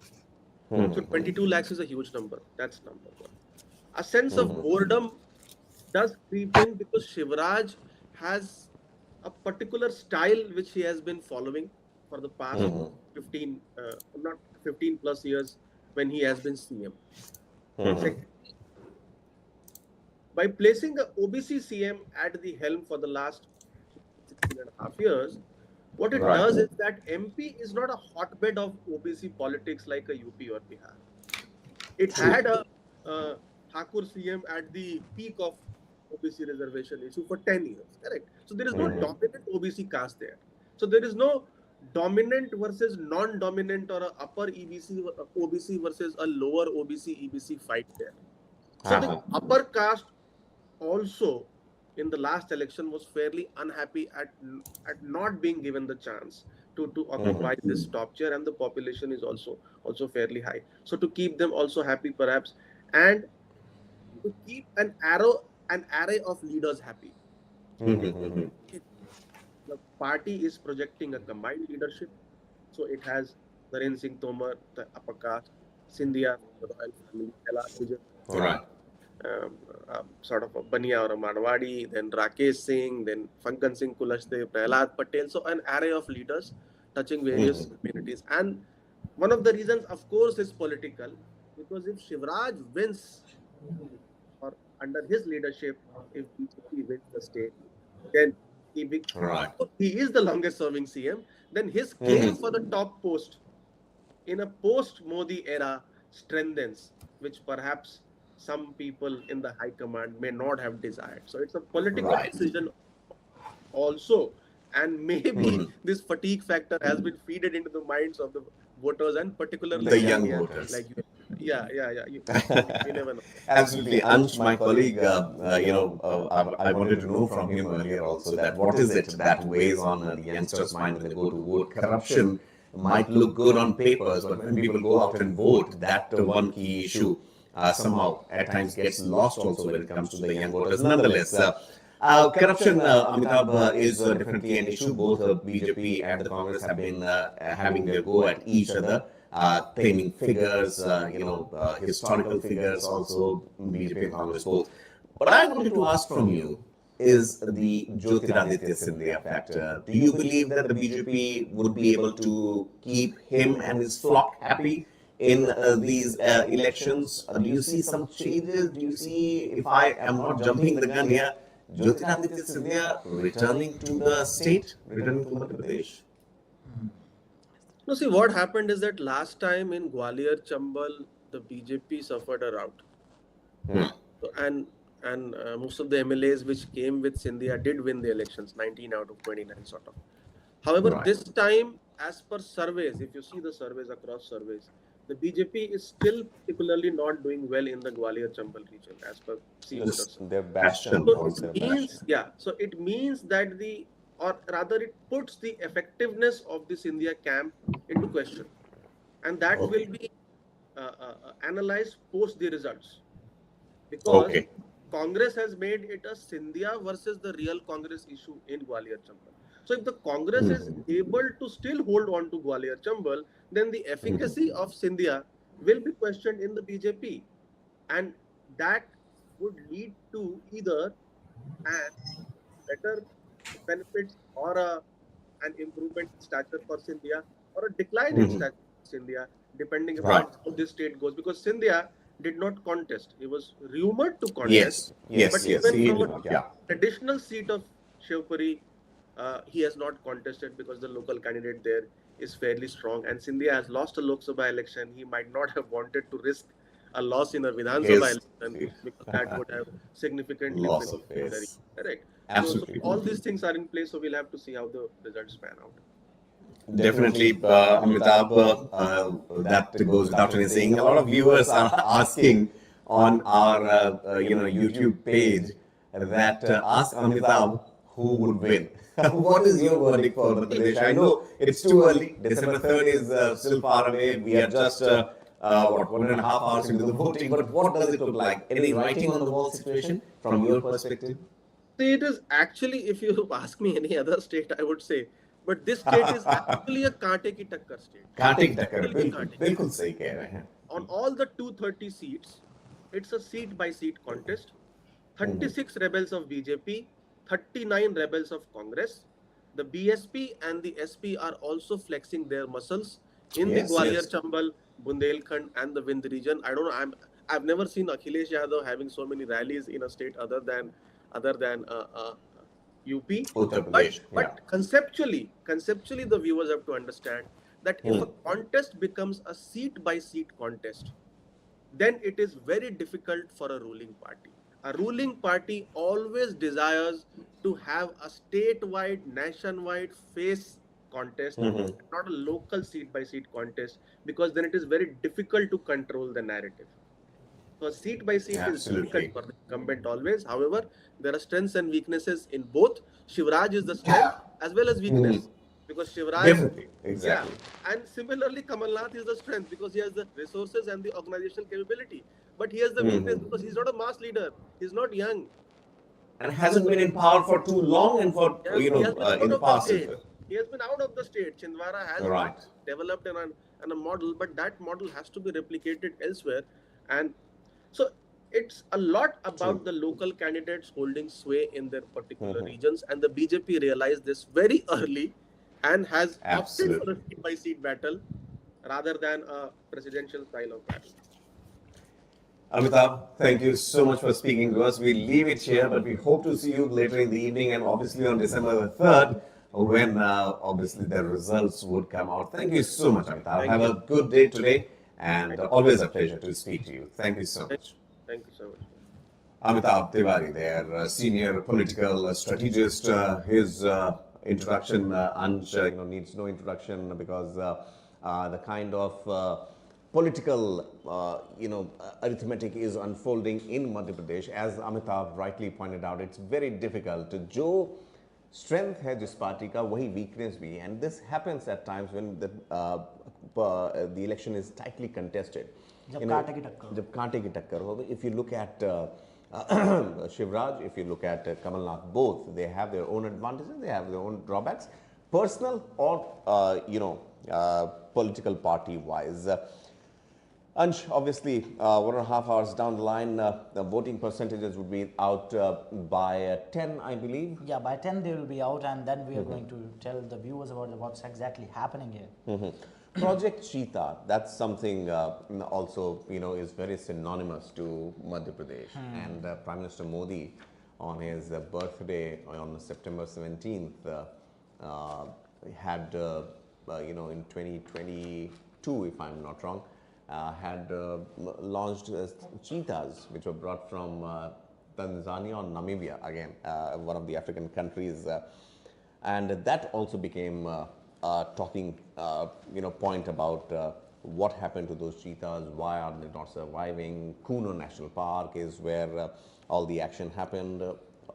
So 22 lakhs is a huge number. That's number one. A sense of boredom does creep in because Shivraj has a particular style which he has been following for the past 15, not 15 plus years when he has been CM. Second, by placing a OBC CM at the helm for the last 16.5 years, what it does is that MP is not a hotbed of OBC politics like a UP or Bihar. It had a Thakur CM at the peak of OBC reservation issue for 10 years, correct? So there is no dominant OBC caste there. So there is no dominant versus non-dominant or a upper OBC versus a lower OBC EBC fight there. So the upper caste also in the last election was fairly unhappy at not being given the chance to occupy this top chair, and the population is also fairly high. So to keep them also happy perhaps, and to keep an array of leaders happy. The party is projecting a combined leadership. So it has Narendra Singh Tomar, the upper caste, Scindia, the royal family, sort of a Bania or a Marwadi, then Rakesh Singh, then Fankan Singh Kulashdev, Prahlad Patel. So an array of leaders touching various communities. And one of the reasons, of course, is political, because if Shivraj wins, or under his leadership, if BJP wins the state, then he is the longest serving CM, then his case for the top post in a post-Modi era strengthens, which perhaps some people in the high command may not have desired. So it's a political decision also. And maybe this fatigue factor has been feeded into the minds of the voters, and particularly the young voters. Like you. Yeah. You never know. Absolutely. Ansh, my colleague, I wanted to know from him earlier also that what is it that weighs on the youngsters' mind when they go to vote? Corruption might look good on papers, but when people go out and vote, that one key issue somehow at times gets lost also when it comes to the young voters. Nonetheless, corruption, Amitabh, is definitely an issue. Both BJP and the Congress have been having their go at each other, claiming figures, historical figures also, BJP and Congress both. What I wanted to ask from you is the Jyotiraditya Scindia factor. Do you believe that the BJP would be able to keep him and his flock happy in these elections? Do you see some changes? Do you see, if I am not jumping the gun here, Jyotiraditya Scindia returning to the state, returning to Madhya Pradesh? No, see, what happened is that last time in Gwalior, Chambal, the BJP suffered a rout. So, and most of the MLAs which came with Scindia did win the elections, 19 out of 29 sort of. However, this time, as per surveys, if you see the surveys across surveys, the BJP is still particularly not doing well in the Gwalior-Chambal region as per voters. Their bastion. So it means that or rather it puts the effectiveness of this India camp into question. And that will be analyzed post the results. Because Congress has made it a Scindia versus the real Congress issue in Gwalior-Chambal. So if the Congress is able to still hold on to Gwalior-Chambal, then the efficacy of Scindia will be questioned in the BJP. And that would lead to either better benefits or an improvement in stature for Scindia or a decline in stature for Scindia, depending upon how this state goes. Because Scindia did not contest. He was rumored to contest. But even from a traditional seat of Shivpuri, he has not contested because the local candidate there is fairly strong. And Scindia has lost a Lok Sabha election. He might not have wanted to risk a loss in a Vidhan Sabha election because that would have significantly loss of face. Correct. Absolutely. So all these things are in place, so we'll have to see how the results pan out. Definitely, Amitabh, that goes without any saying. A lot of viewers are asking on our YouTube page that ask Amitabh who would win. What is your verdict for Madhya Pradesh? I know it's too early. December 3rd is still far away. We are just 1.5 hours into the voting. But what does it look like? Any writing on the wall situation from your perspective? See, it is actually, if you ask me any other state, I would say, but this state is actually a kaante ki takkar state. Kaante ki takkar, bilkul sahi keh rahe hain. On all the 230 seats, it's a seat by seat contest. 36 rebels of BJP, 39 rebels of Congress. The BSP and the SP are also flexing their muscles in the Gwalior, Chambal, Bundelkhand and the Vindh region. I don't know. I've never seen Akhilesh Yadav having so many rallies in a state other than UP. But conceptually, the viewers have to understand that if a contest becomes a seat by seat contest, then it is very difficult for a ruling party. A ruling party always desires to have a statewide, nationwide face contest, not a local seat by seat contest, because then it is very difficult to control the narrative. So seat by seat is difficult for the incumbent always. However, there are strengths and weaknesses in both. Shivraj is the strength as well as weakness. Because Shivraj... Exactly. And similarly, Kamal Nath is the strength because he has the resources and the organizational capability. But he has the weakness because he's not a mass leader. He's not young. And hasn't been in power for too long and for, in the past. He has been out of the state. Chhindwara has developed a model, but that model has to be replicated elsewhere. And so it's a lot about the local candidates holding sway in their particular regions. And the BJP realized this very early and has opted for a seat by seat battle rather than a presidential style of battle. Amitabh, thank you so much for speaking to us. We'll leave it here, but we hope to see you later in the evening and obviously on December the 3rd when obviously the results would come out. Thank you so much, Amitabh. Have a good day today and always a pleasure to speak to you. Thank you so much. Thank you so much. Amitabh Tiwari there, senior political strategist. His introduction, Ansh, needs no introduction because the kind of political, arithmetic is unfolding in Madhya Pradesh. As Amitabh rightly pointed out, it's very difficult. जो strength है जिस party का, वही weakness भी, and this happens at times when the election is tightly contested. जब कांटे की टक्कर हो. If you look at Shivraj, if you look at Kamal Nath, both they have their own advantages, they have their own drawbacks, personal or political party wise. Ansh, obviously, 1.5 hours down the line, the voting percentages would be out by 10, I believe. Yeah, by 10 they will be out, and then we are going to tell the viewers about what's exactly happening here. Project Cheetah, that's something also, is very synonymous to Madhya Pradesh. And Prime Minister Modi, on his birthday on September 17th, had, in 2022, if I'm not wrong, had launched cheetahs, which were brought from Tanzania or Namibia, again, one of the African countries. And that also became talking point about what happened to those cheetahs, why are they not surviving. Kuno National Park is where all the action happened.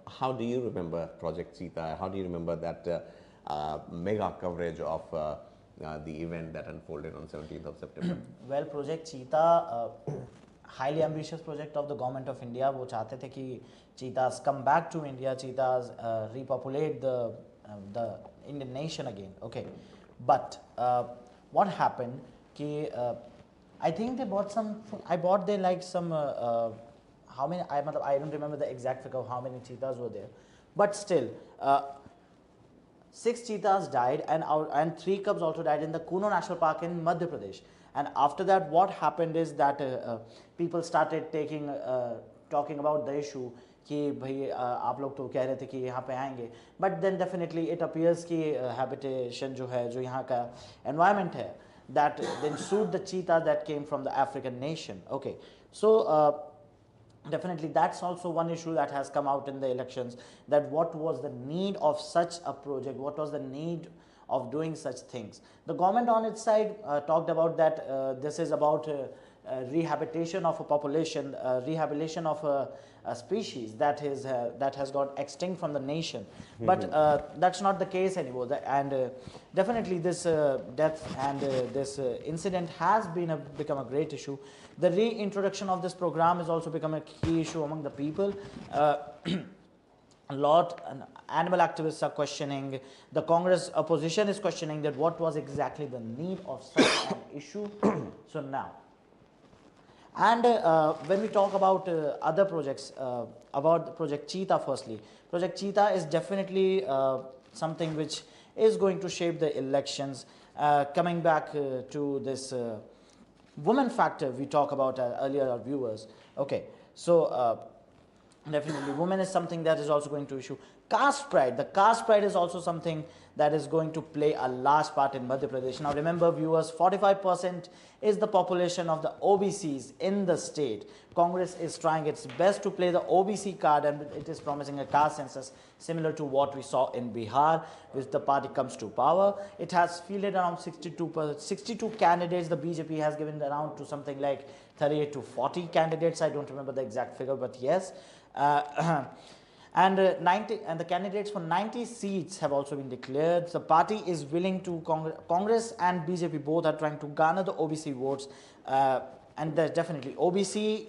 How do you remember Project Cheetah? How do you remember that mega coverage of the event that unfolded on 17th of September? Well, Project Cheetah, highly ambitious project of the government of India. वो चाहते थे कि cheetahs come back to India, cheetahs repopulate the Indian nation again. Okay, but what happened? Ki, I think they bought some. I bought they like some. How many? I don't remember the exact figure of how many cheetahs were there, but still. 6 cheetahs died, and 3 cubs also died in the Kuno National Park in Madhya Pradesh. And after that, what happened is that people started talking about the issue कि भाई आप लोग तो कह रहे थे कि यहाँ पे आएंगे, but then definitely it appears कि habitation जो है, जो यहाँ का environment है, that then suit the cheetah that came from the African nation. Okay, so definitely that's also one issue that has come out in the elections, that what was the need of such a project, what was the need of doing such things. The government on its side talked about that this is about rehabilitation of a population, rehabilitation of a species that has got extinct from the nation. But that's not the case anymore. And definitely this death and this incident has become a great issue. The reintroduction of this program has also become a key issue among the people. A lot animal activists are questioning, the Congress opposition is questioning that what was exactly the need of such an issue. So now, and when we talk about other projects, about the Project Cheetah firstly, Project Cheetah is definitely something which is going to shape the elections. Coming back to this woman factor we talked about earlier, our viewers. Okay, so definitely women is something that is also going to issue. Caste pride, the caste pride is also something that is going to play a large part in Madhya Pradesh. Now remember viewers, 45% is the population of the OBCs in the state. Congress is trying its best to play the OBC card, and it is promising a caste census similar to what we saw in Bihar, which the party comes to power. It has fielded around 62 candidates. The BJP has given around to something like 38 to 40 candidates. I don't remember the exact figure, but yes. And the candidates for 90 seats have also been declared. The party is willing to, Congress and BJP both are trying to garner the OBC votes. And there's definitely OBC,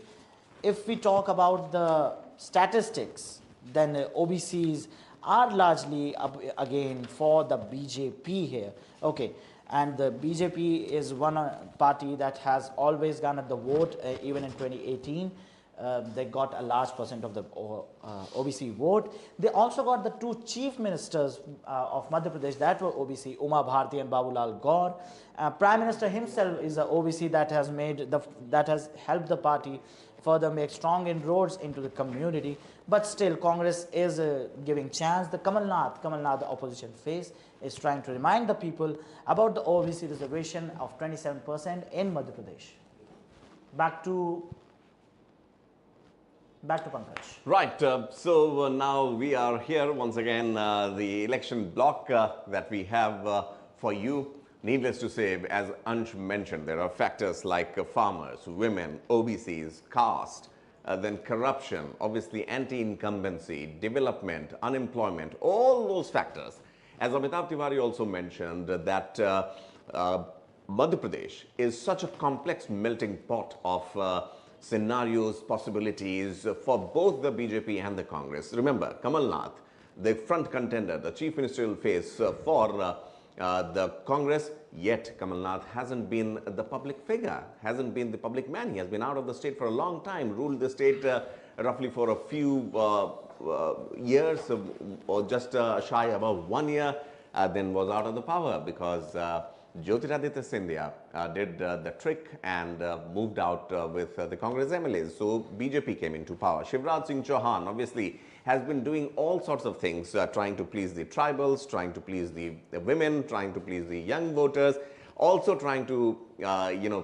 if we talk about the statistics, then OBCs are largely again for the BJP here. Okay, and the BJP is one party that has always garnered the vote, even in 2018. They got a large percent of the OBC vote. They also got the 2 chief ministers of Madhya Pradesh that were OBC, Uma Bharti and Babulal Gaur. Prime Minister himself is an OBC that has helped the party further make strong inroads into the community. But still, Congress is giving chance. The Kamal Nath, the opposition face, is trying to remind the people about the OBC reservation of 27% in Madhya Pradesh. Back to Pankaj. Right, so now we are here once again, the election block that we have for you. Needless to say, as Ansh mentioned, there are factors like farmers, women, OBCs, caste, then corruption, obviously anti-incumbency, development, unemployment, all those factors. As Amitabh Tiwari also mentioned, that Madhya Pradesh is such a complex melting pot of scenarios, possibilities for both the BJP and the Congress. Remember, Kamal Nath, the front contender, the chief ministerial face for the Congress, yet Kamal Nath hasn't been the public figure, hasn't been the public man. He has been out of the state for a long time, ruled the state roughly for a few years or just shy about 1 year, then was out of the power because Jyotiraditya Scindia did the trick and moved out with the Congress MLAs. So BJP came into power. Shivraj Singh Chauhan obviously has been doing all sorts of things, trying to please the tribals, trying to please the women, trying to please the young voters, also trying to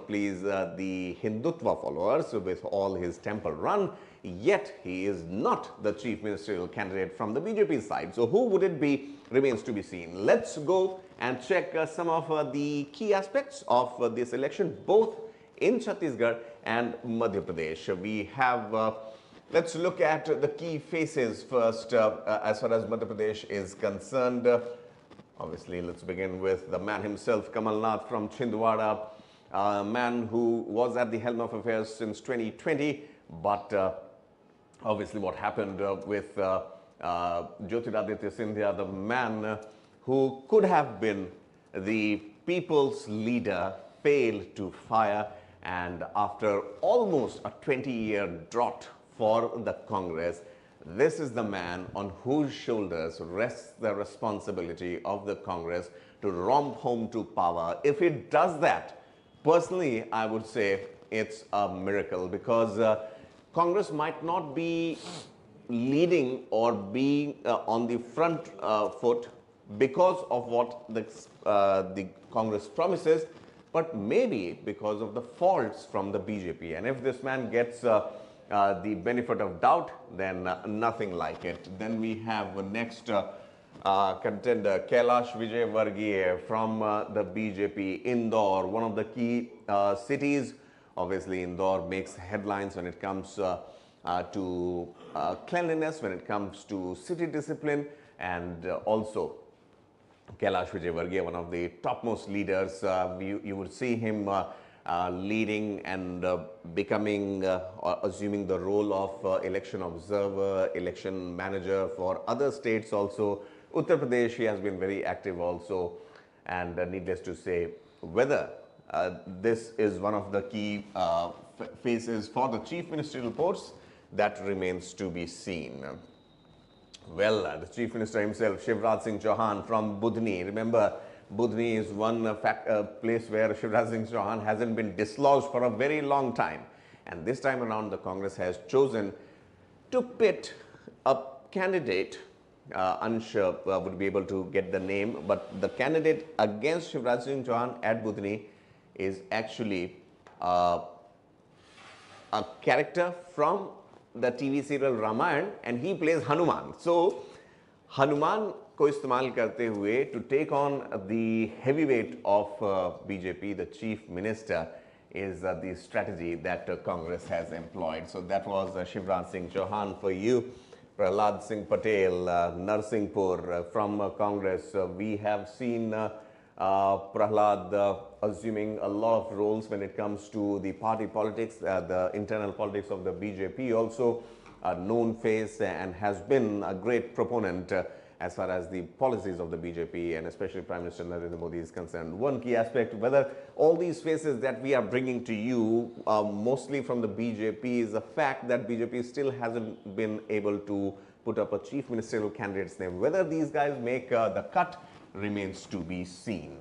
please the Hindutva followers with all his temple run. Yet he is not the chief ministerial candidate from the BJP side. So who would it be remains to be seen. Let's go and check some of the key aspects of this election, both in Chhattisgarh and Madhya Pradesh. We have let's look at the key faces first as far as Madhya Pradesh is concerned. Obviously, let's begin with the man himself, Kamal Nath from Chhindwara, a man who was at the helm of affairs since 2020, but obviously what happened with Jyotiraditya Scindia, the man who could have been the people's leader, failed to fire, and after almost a 20-year drought for the Congress, this is the man on whose shoulders rests the responsibility of the Congress to romp home to power. If it does that, personally, I would say it's a miracle, because Congress might not be leading or being on the front foot because of what the Congress promises, but maybe because of the faults from the BJP. And if this man gets the benefit of doubt, then nothing like it. Then we have next contender, Kailash Vijayvargiya from the BJP, Indore, one of the key cities. Obviously, Indore makes headlines when it comes to cleanliness, when it comes to city discipline, and also Kailash Vijayvargiya, one of the topmost leaders. You would see him leading and becoming, assuming the role of election observer, election manager for other states also. Uttar Pradesh, he has been very active also, and needless to say, whether this is one of the key faces for the chief ministerial posts, that remains to be seen. Well, the chief minister himself, Shivraj Singh Chauhan from Budni. Remember, Budni is one place where Shivraj Singh Chauhan hasn't been dislodged for a very long time. And this time around, the Congress has chosen to pit a candidate. Ansh would be able to get the name, but the candidate against Shivraj Singh Chauhan at Budni is actually a character from the TV serial Ramayan, and he plays Hanuman. So, Hanuman को इस्तेमाल करते हुए to take on the heavyweight of BJP, the chief minister, is the strategy that Congress has employed. So that was Shivraj Singh Chauhan for you. Prahlad Singh Patel, Narsinghpur from Congress. We have seen Prahlad assuming a lot of roles when it comes to the party politics, the internal politics of the BJP, also a known face and has been a great proponent as far as the policies of the BJP and especially Prime Minister Narendra Modi is concerned. One key aspect, whether all these faces that we are bringing to you mostly from the BJP, is the fact that BJP still hasn't been able to put up a chief ministerial candidate's name. Whether these guys make the cut remains to be seen.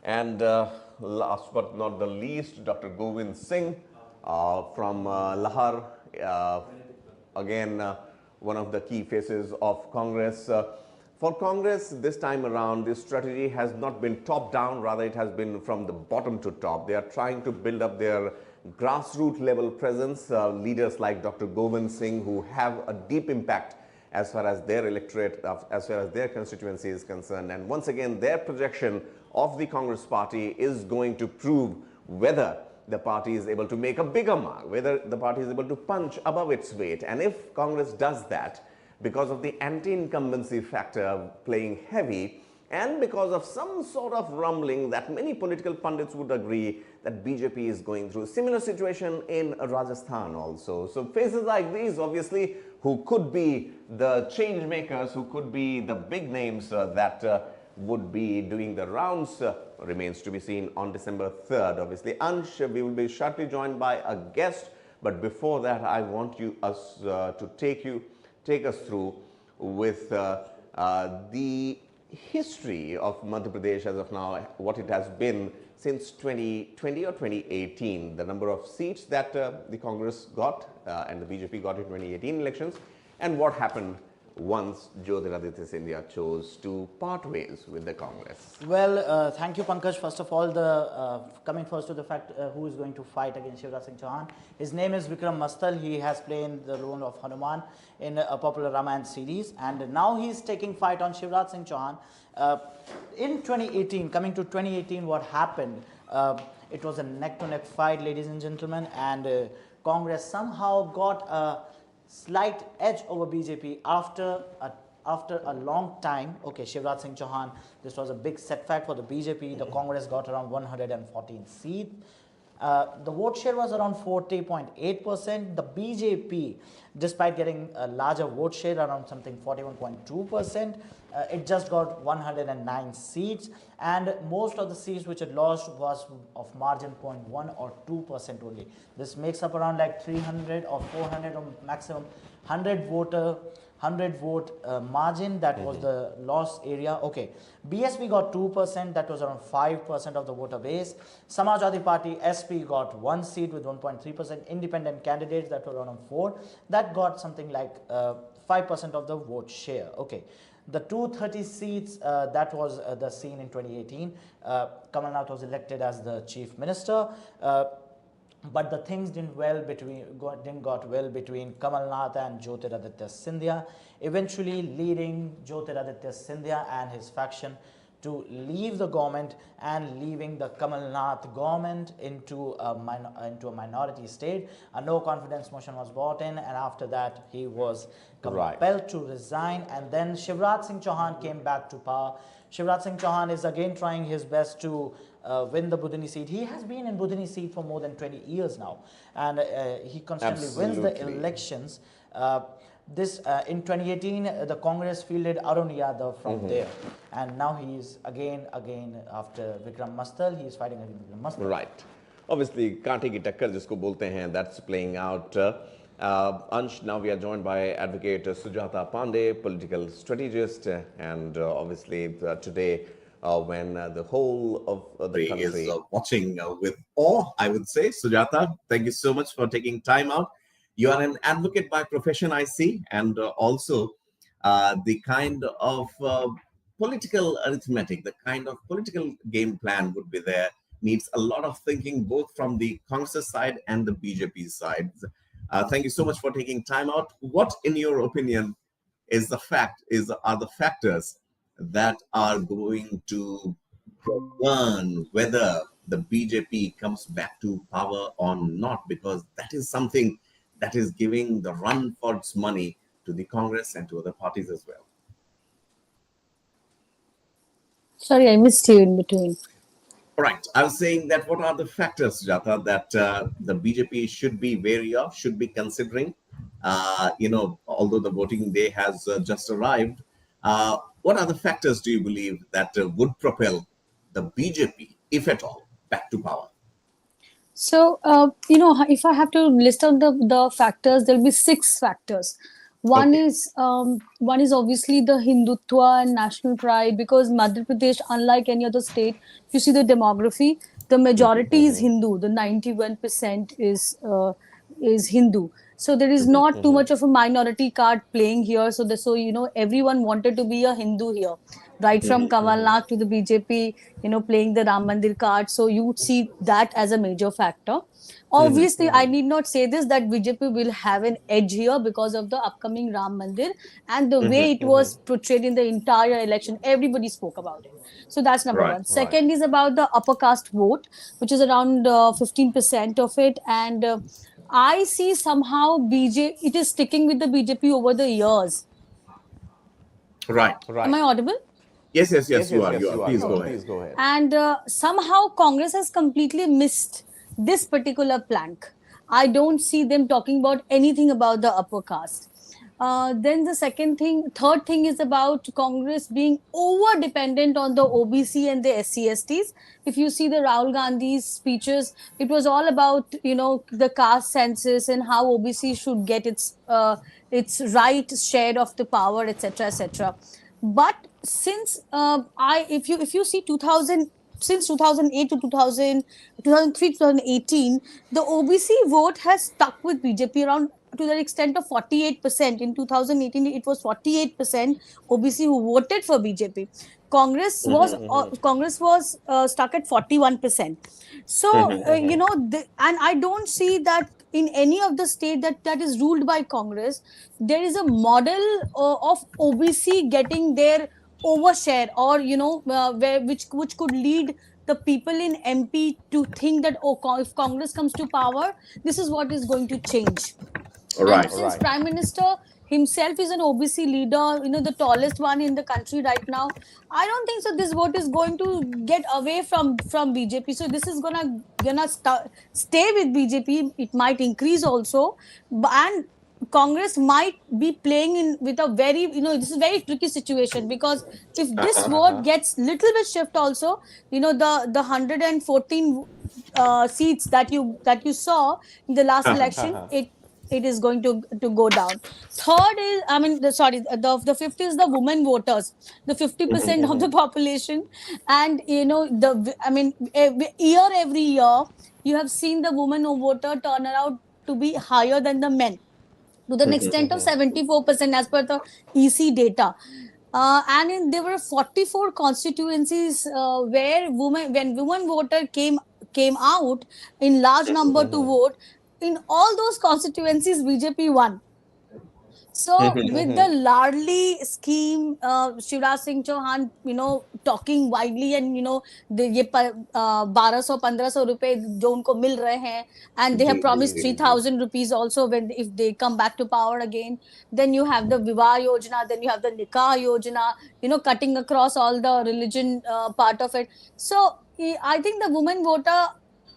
And last but not the least, Dr. Govind Singh from Lahar, again one of the key faces of Congress. For Congress, this time around, this strategy has not been top down, rather it has been from the bottom to top. They are trying to build up their grassroots level presence. Leaders like Dr. Govind Singh, who have a deep impact as far as their electorate, as far as their constituency is concerned. And once again, their projection of the Congress party is going to prove whether the party is able to make a bigger mark, whether the party is able to punch above its weight. And if Congress does that, because of the anti-incumbency factor playing heavy, and because of some sort of rumbling that many political pundits would agree that BJP is going through a similar situation in Rajasthan also. So faces like these, obviously, who could be the change makers, who could be the big names that would be doing the rounds, remains to be seen on December 3rd. Obviously, Ansh, we will be shortly joined by a guest, but before that, I want us to take us through with the history of Madhya Pradesh as of now, what it has been since 2020 or 2018, the number of seats that the Congress got and the BJP got in 2018 elections, and what happened once Jyotiraditya Scindia chose to part ways with the Congress. Well, thank you, Pankaj. First of all, coming first to the fact who is going to fight against Shivraj Singh Chauhan. His name is Vikram Mastal. He has played the role of Hanuman in a popular Ramayana series, and now he is taking fight on Shivraj Singh Chauhan. In 2018, coming to 2018, what happened? It was a neck-to-neck fight, ladies and gentlemen, and Congress somehow got a slight edge over BJP after a long time. Okay, Shivraj Singh Chauhan, this was a big setback for the BJP. The Congress got around 114 seats. The vote share was around 40.8%. The BJP, despite getting a larger vote share, around something 41.2%, it just got 109 seats, and most of the seats which it lost was of margin 0.1 or 2% only. This makes up around like 300 or 400 or maximum 100 vote margin. That was the loss area. Okay, BSP got 2%, that was around 5% of the voter base. Samajwadi Party, SP, got 1 seat with 1.3%. Independent candidates, that were around 4, that got something like 5% of the vote share. Okay, the 230 seats, that was the scene in 2018. Kamal Nath was elected as the chief minister. But the things didn't got well between Kamal Nath and Jyotiraditya Scindia, eventually leading Jyotiraditya Scindia and his faction to leave the government and leaving the Kamal Nath government into a minority state. A no confidence motion was brought in, and after that he was compelled to resign, and then Shivraj Singh Chauhan came back to power. Shivraj Singh Chauhan is again trying his best to win the Budhini seat. He has been in Budhini seat for more than 20 years now, and he constantly wins the elections. In 2018, the Congress fielded Arun Yadav from there, and now he is again after Vikram Mastal, he is fighting against Vikram Mastal. Right. Obviously, kaante ki takkar jisko bolte hain, that's playing out. Ansh, now we are joined by Advocate Sujata Pandey, political strategist, and obviously today when the whole of the country is watching with awe, I would say. Sujata, thank you so much for taking time out. You are an advocate by profession, I see, and also the kind of political arithmetic, the kind of political game plan would be there, needs a lot of thinking both from the Congress side and the BJP side. Thank you so much for taking time out. What, in your opinion, are the factors that are going to govern whether the BJP comes back to power or not? Because that is something that is giving the run for its money to the Congress and to other parties as well. Sorry, I missed you in between. All right. I was saying that what are the factors, Sujata, that the BJP should be wary of, should be considering? Although the voting day has just arrived, what are the factors do you believe that would propel the BJP, if at all, back to power? So, if I have to list out the factors, there'll be 6 factors. One is obviously the Hindutva and national pride, because Madhya Pradesh, unlike any other state, you see the demography, the majority is Hindu, the 91% is Hindu. So there is not too much of a minority card playing here. So everyone wanted to be a Hindu here. right from Kamalnath to the BJP, playing the Ram Mandir card. So you would see that as a major factor. Obviously, I need not say this, that BJP will have an edge here because of the upcoming Ram Mandir and the way it was portrayed in the entire election. Everybody spoke about it. So that's number Right. one. Second is about the upper caste vote, which is around 15% of it. And I see somehow it is sticking with the BJP over the years. Right. Am I audible? Yes, you are. Please go ahead. Please go ahead. And somehow Congress has completely missed this particular plank. I don't see them talking about anything about the upper caste. Then the third thing is about Congress being over dependent on the OBC and the SC/STs. If you see the Rahul Gandhi's speeches, it was all about the caste census and how OBC should get its right share of the power, etc., etc. But since if you see 2000, since 2008 to 2003, 2018, the OBC vote has stuck with BJP around to the extent of 48%. In 2018, it was 48% OBC who voted for BJP. Congress was stuck at 41%. So and I don't see that in any of the state that is ruled by Congress, there is a model of OBC getting their overshare, or which could lead the people in MP to think that if Congress comes to power, this is what is going to change. Right. And since Prime Minister himself is an OBC leader, the tallest one in the country right now, I don't think so this vote is going to get away from BJP. So this is gonna stay with BJP. It might increase also, and Congress might be playing with a very, this is a very tricky situation, because if this vote gets little bit shift also, the 114 seats that you saw in the last election, it is going to go down. Third is, the fifth is the women voters, the 50% of the population. And every year you have seen the women voter turnout to be higher than the men, to the extent of 74% as per the EC data. There were 44 constituencies where when women voter came out in large number to vote. In all those constituencies, BJP won. So with the Ladli scheme, Shivraj Singh Chauhan, talking widely, and the ये 1200-1500 रुपए जो उनको मिल रहे हैं, and they have promised 3000 rupees also if they come back to power again. Then you have the Vivah Yojana, then you have the Nikah Yojana, cutting across all the religion part of it. So I think the women voter,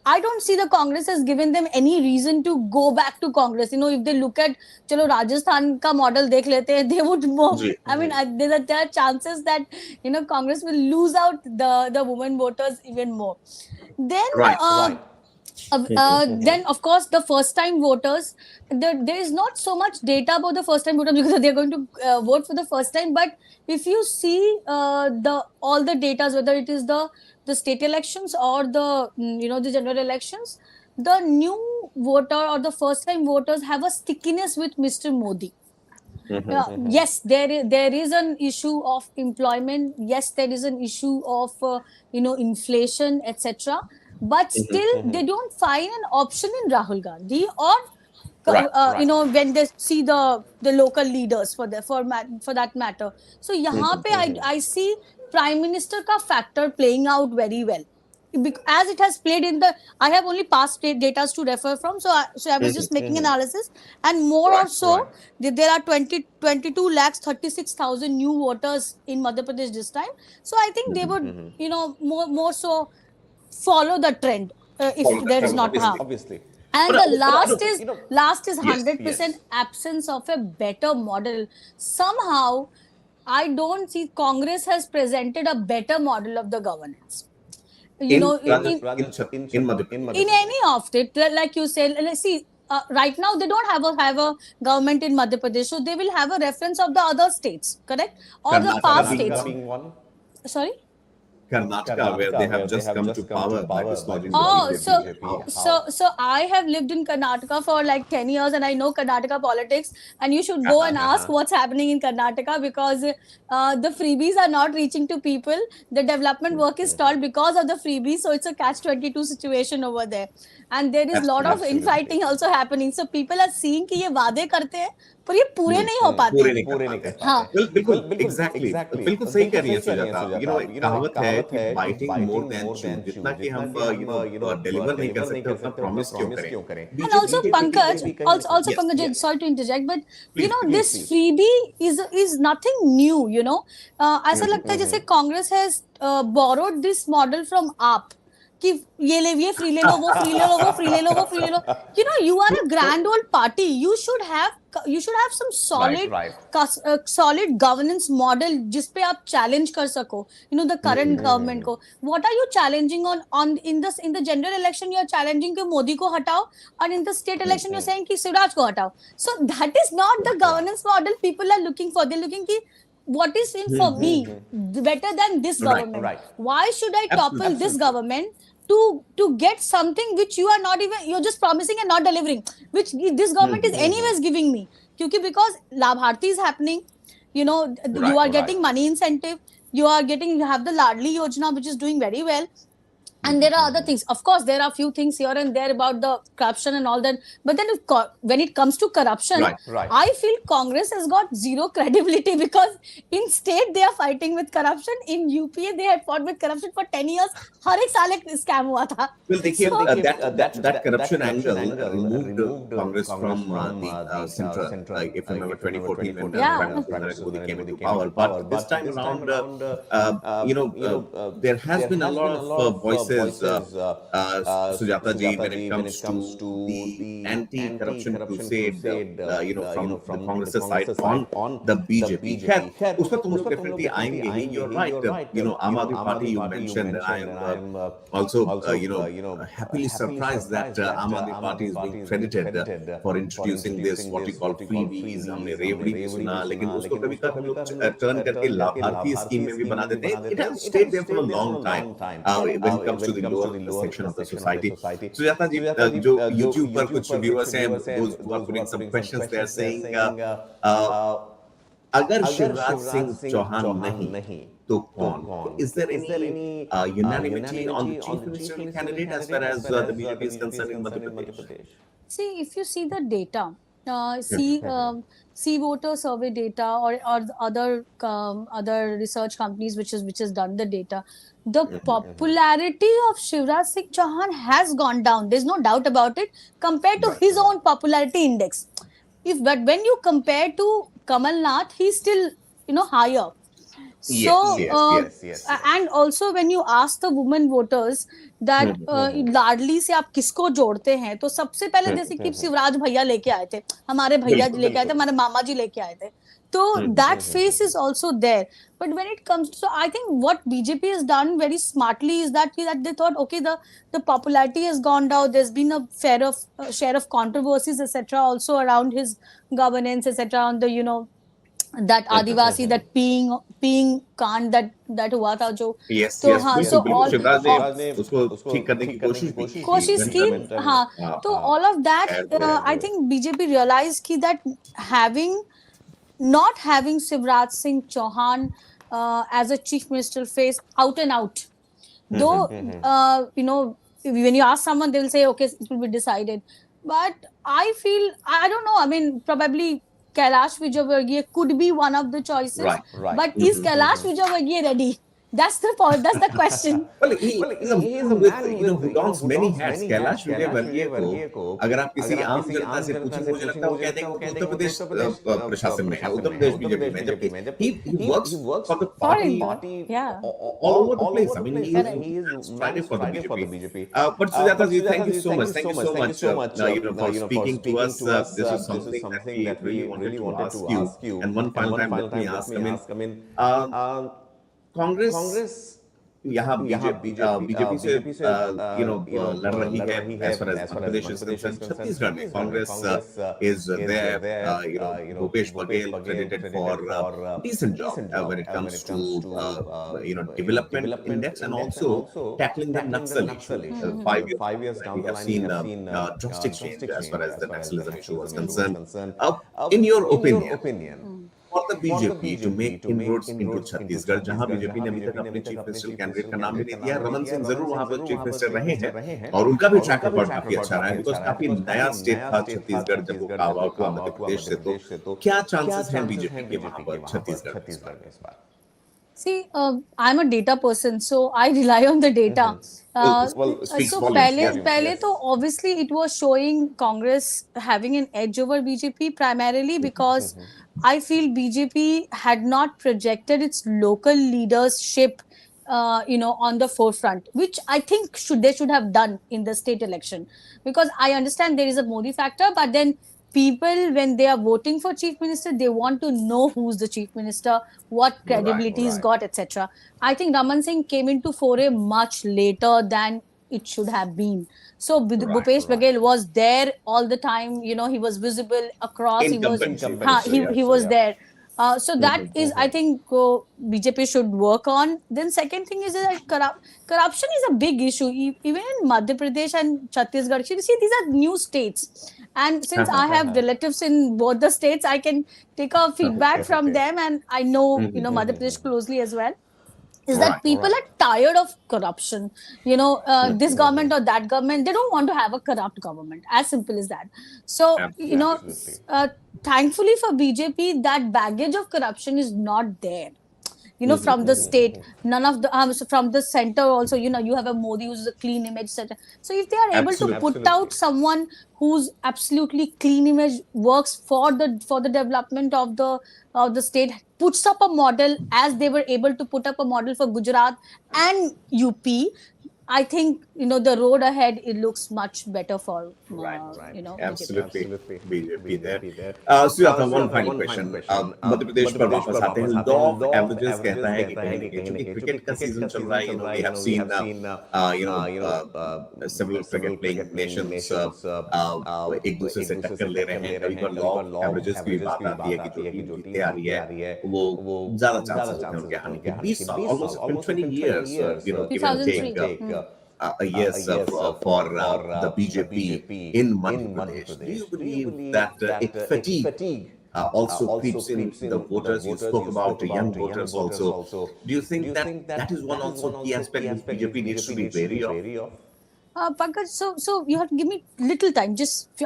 I don't see the Congress has given them any reason to go back to Congress. If they look at, chalo Rajasthan ka model dekh lete hain, they would more. I mean, there are chances that Congress will lose out the women voters even more. Then, then of course the first time voters, there is not so much data about the first time voters because they are going to vote for the first time. But if you see all the data, whether it is the state elections or the the general elections, the new voter or the first time voters have a stickiness with Mr. Modi. Yes, there is an issue of employment. Yes, there is an issue of inflation, etc. But still, they don't find an option in Rahul Gandhi or when they see the local leaders for that matter. So yahan pe I see Prime Minister ka factor playing out very well, as it has played in the. I have only past data to refer from, so I was just making analysis, and more or so there are 22 lakhs 36,000 new voters in Madhya Pradesh this time. So I think they would more so follow the trend if there is not harm. Obviously. And the last is 100% absence of a better model. Somehow, I don't see Congress has presented a better model of the governance. In Madhya In any of it, like you said, let's see. Right now, they don't have a government in Madhya Pradesh, so they will have a reference of the other states, correct? Or the past states. being one. Sorry? Karnataka, where they have just come to power by dislodging the Oh, BJP. so I have lived in Karnataka for like 10 years and I know Karnataka politics, and you should go and ask what's happening in Karnataka, because the freebies are not reaching to people. The development work is stalled because of the freebies, so it's a catch-22 situation over there. And there is a lot of infighting also happening. So people are seeing कि ये वादे करते हैं पर ये पूरे नहीं हो पाते। पूरे नहीं कर पाते। हाँ। बिल्कुल एग्जैक्टली बिल्कुल सही कह रही है सुजाता। एक कहावत है कि बाइटिंग मोर देन चू, जितना कि हम डिलीवर नहीं कर सकते उतना प्रॉमिस क्यों करें। And also Pankaj, sorry to interject, but this freebie is nothing new. ऐसा लगता है जैसे Congress has borrowed this model from आप कि ये फ्री ले लो, वो फ्री ले लो, वो फ्री ले लो, वो फ्री ले लो। You are a grand old party. You should have some solid governance model जिसपे आप challenge कर सको, the current government को. What are you challenging on in the general election? You are challenging कि मोदी को हटाओ, and in the state election you are saying कि शिवराज को हटाओ. So that is not the governance model people are looking for. They're looking कि what is in for me better than this government? Right. Why should I topple this government to get something which you're just promising and not delivering, which this government is anyways giving me? Because Labharti is happening, you are getting money incentive, you have the Ladli Yojana, which is doing very well. And there are other things. Of course, there are a few things here and there about the corruption and all that. But then when it comes to corruption, I feel Congress has got zero credibility, because in state they are fighting with corruption. In UPA they had fought with corruption for 10 years. हर एक साल एक scam हुआ था. Well, that corruption angle removed Congress from the center. If you remember 2014 when Narendra Modi came into power. But this time around, there has been a lot of voices. Sujata ji, when it comes to the anti-corruption crusade, from the Congress side on the BJP. खैर, उस पर तुम लोग definitely आएंगे ही. You're right. Aam Aadmi Party you mentioned, and I am also happily surprised that Aam Aadmi Party is being credited for introducing this what we call freebies. हमने रेवड़ी भी सुना, लेकिन उसको कभी कभी हम लोग turn करके लाभार्थी स्कीम में भी बना देते हैं. It has stayed there for a long time when it comes to the lower section of the society. Sujata ji, जो YouTube पर कुछ viewers हैं, those who are putting some questions, they are saying, अगर शिवराज सिंह चौहान नहीं तो कौन? Is there any unanimity on the chief ministerial candidate as far as the BJP is concerned in Madhya Pradesh? See, if you see the data, see voter survey data or other research companies which has done the data, the popularity of Shivraj Singh Chauhan has gone down. There's no doubt about it compared to his own popularity index. But when you compare to Kamal Nath, he's still higher. So yes. And also when you ask the women voters that लाडली से आप किसको जोड़ते हैं, तो सबसे पहले जैसे कि शिवराज भैया लेके आए थे, हमारे भैया जी लेके आए थे, हमारे मामा जी लेके आए थे, तो that face is also there. But when it comes to, so I think what BJP has done very smartly is that they thought, okay, the popularity has gone down, there's been a share of controversies etc. also around his governance etc. on the that Adivasi, that peeing कांड that हुआ था जो, तो हाँ, so Shivraj ने उसको ठीक करने की कोशिश की, हाँ, तो all of that I think BJP realized कि that not having Shivraj Singh Chauhan as a chief ministerial face out and out, though when you ask someone they will say okay, it will be decided, but I feel, I don't know, I mean probably Kailash Vijayvargiya could be one of the choices, right. But is Kailash Vijayvargiya ready? That's the question. Well, he is a man who dons many hats. Kailash Vijayvargiya को अगर आप किसी आम जनता से पूछेंगे, मुझे लगता है वो कह देंगे कि उत्तर प्रदेश प्रशासन में है, उत्तर प्रदेश बीजेपी में, जबकि he works for the party all over the place. I mean, he is striving for the BJP. But Sujata ji, thank you so much for speaking to us. This is something that we really wanted to ask you. And one final time, let me ask, Congress यहाँ BJP से लड़ रही है as far as Madhya Pradesh is concerned. Chhattisgarh में Congress is there. Bhupesh Baghel credited for decent job when it comes to development index and also tackling the Naxal issue. 5 years down the line, we have seen drastic change as far as the Naxalism issue was concerned. In your opinion, for the BJP to make inroads into Chhattisgarh, जहां BJP ने अभी तक अपने chief minister candidate का नाम भी नहीं दिया, रमन सिंह जरूर वहां पर चीफ मिनिस्टर रहे हैं और उनका भी ट्रैक रिकॉर्ड काफी अच्छा रहा है, बिकॉज काफी नया स्टेट था छत्तीसगढ़ जब वो कार्व आउट हुआ मध्य प्रदेश से, तो क्या चांसेस हैं बीजेपी के वहां पर छत्तीसगढ़ में इस बार? See, I'm a data person, so I rely on the data. So पहले तो obviously it was showing Congress having an edge over BJP primarily because I feel BJP had not projected its local leadership, on the forefront, which I think they should have done in the state election. Because I understand there is a Modi factor, but then people, when they are voting for chief minister, they want to know who's the chief minister, what credibility he's got, etc. I think Raman Singh came into foray much later than it should have been. So Bhupesh Baghel was there all the time. He was visible across. He was there. So that is, I think, BJP should work on. Then second thing is that corruption is a big issue. Even in Madhya Pradesh and Chhattisgarh, you see, these are new states. And since I have relatives in both the states, I can take a feedback from them. And I know, Madhya Pradesh closely as well. Is that people are tired of corruption. This government or that government, they don't want to have a corrupt government. As simple as that. So, thankfully for BJP, that baggage of corruption is not there. From the state, none of the from the center also, you have a Modi who's a clean image center. So if they are able to put out someone who's absolutely clean image, works for the development of the state, puts up a model as they were able to put up a model for Gujarat and UP, I think the road ahead, it looks much better for absolutely BJP there. Sujata, one final question. Madhya Pradesh पर वापस आते हैं. Law of averages कहता है कि कहीं न कहीं क्योंकि क्रिकेट का सीजन चल रहा है, we have seen several cricket playing nations एक दूसरे से टक्कर ले रहे हैं. कभी बार law of averages की बात आती है कि जो टीम जीतते आ रही है वो ज्यादा चांसेस होते हैं उनके हारने के. 20 साल, almost 20 years, give and take. Yes, for the BJP in Madhya Pradesh. Do you believe that fatigue also creeps in the voters? You spoke about young voters also. Do you think that is one also key aspect which BJP needs to be wary of? Pankaj, so you have to give me little time.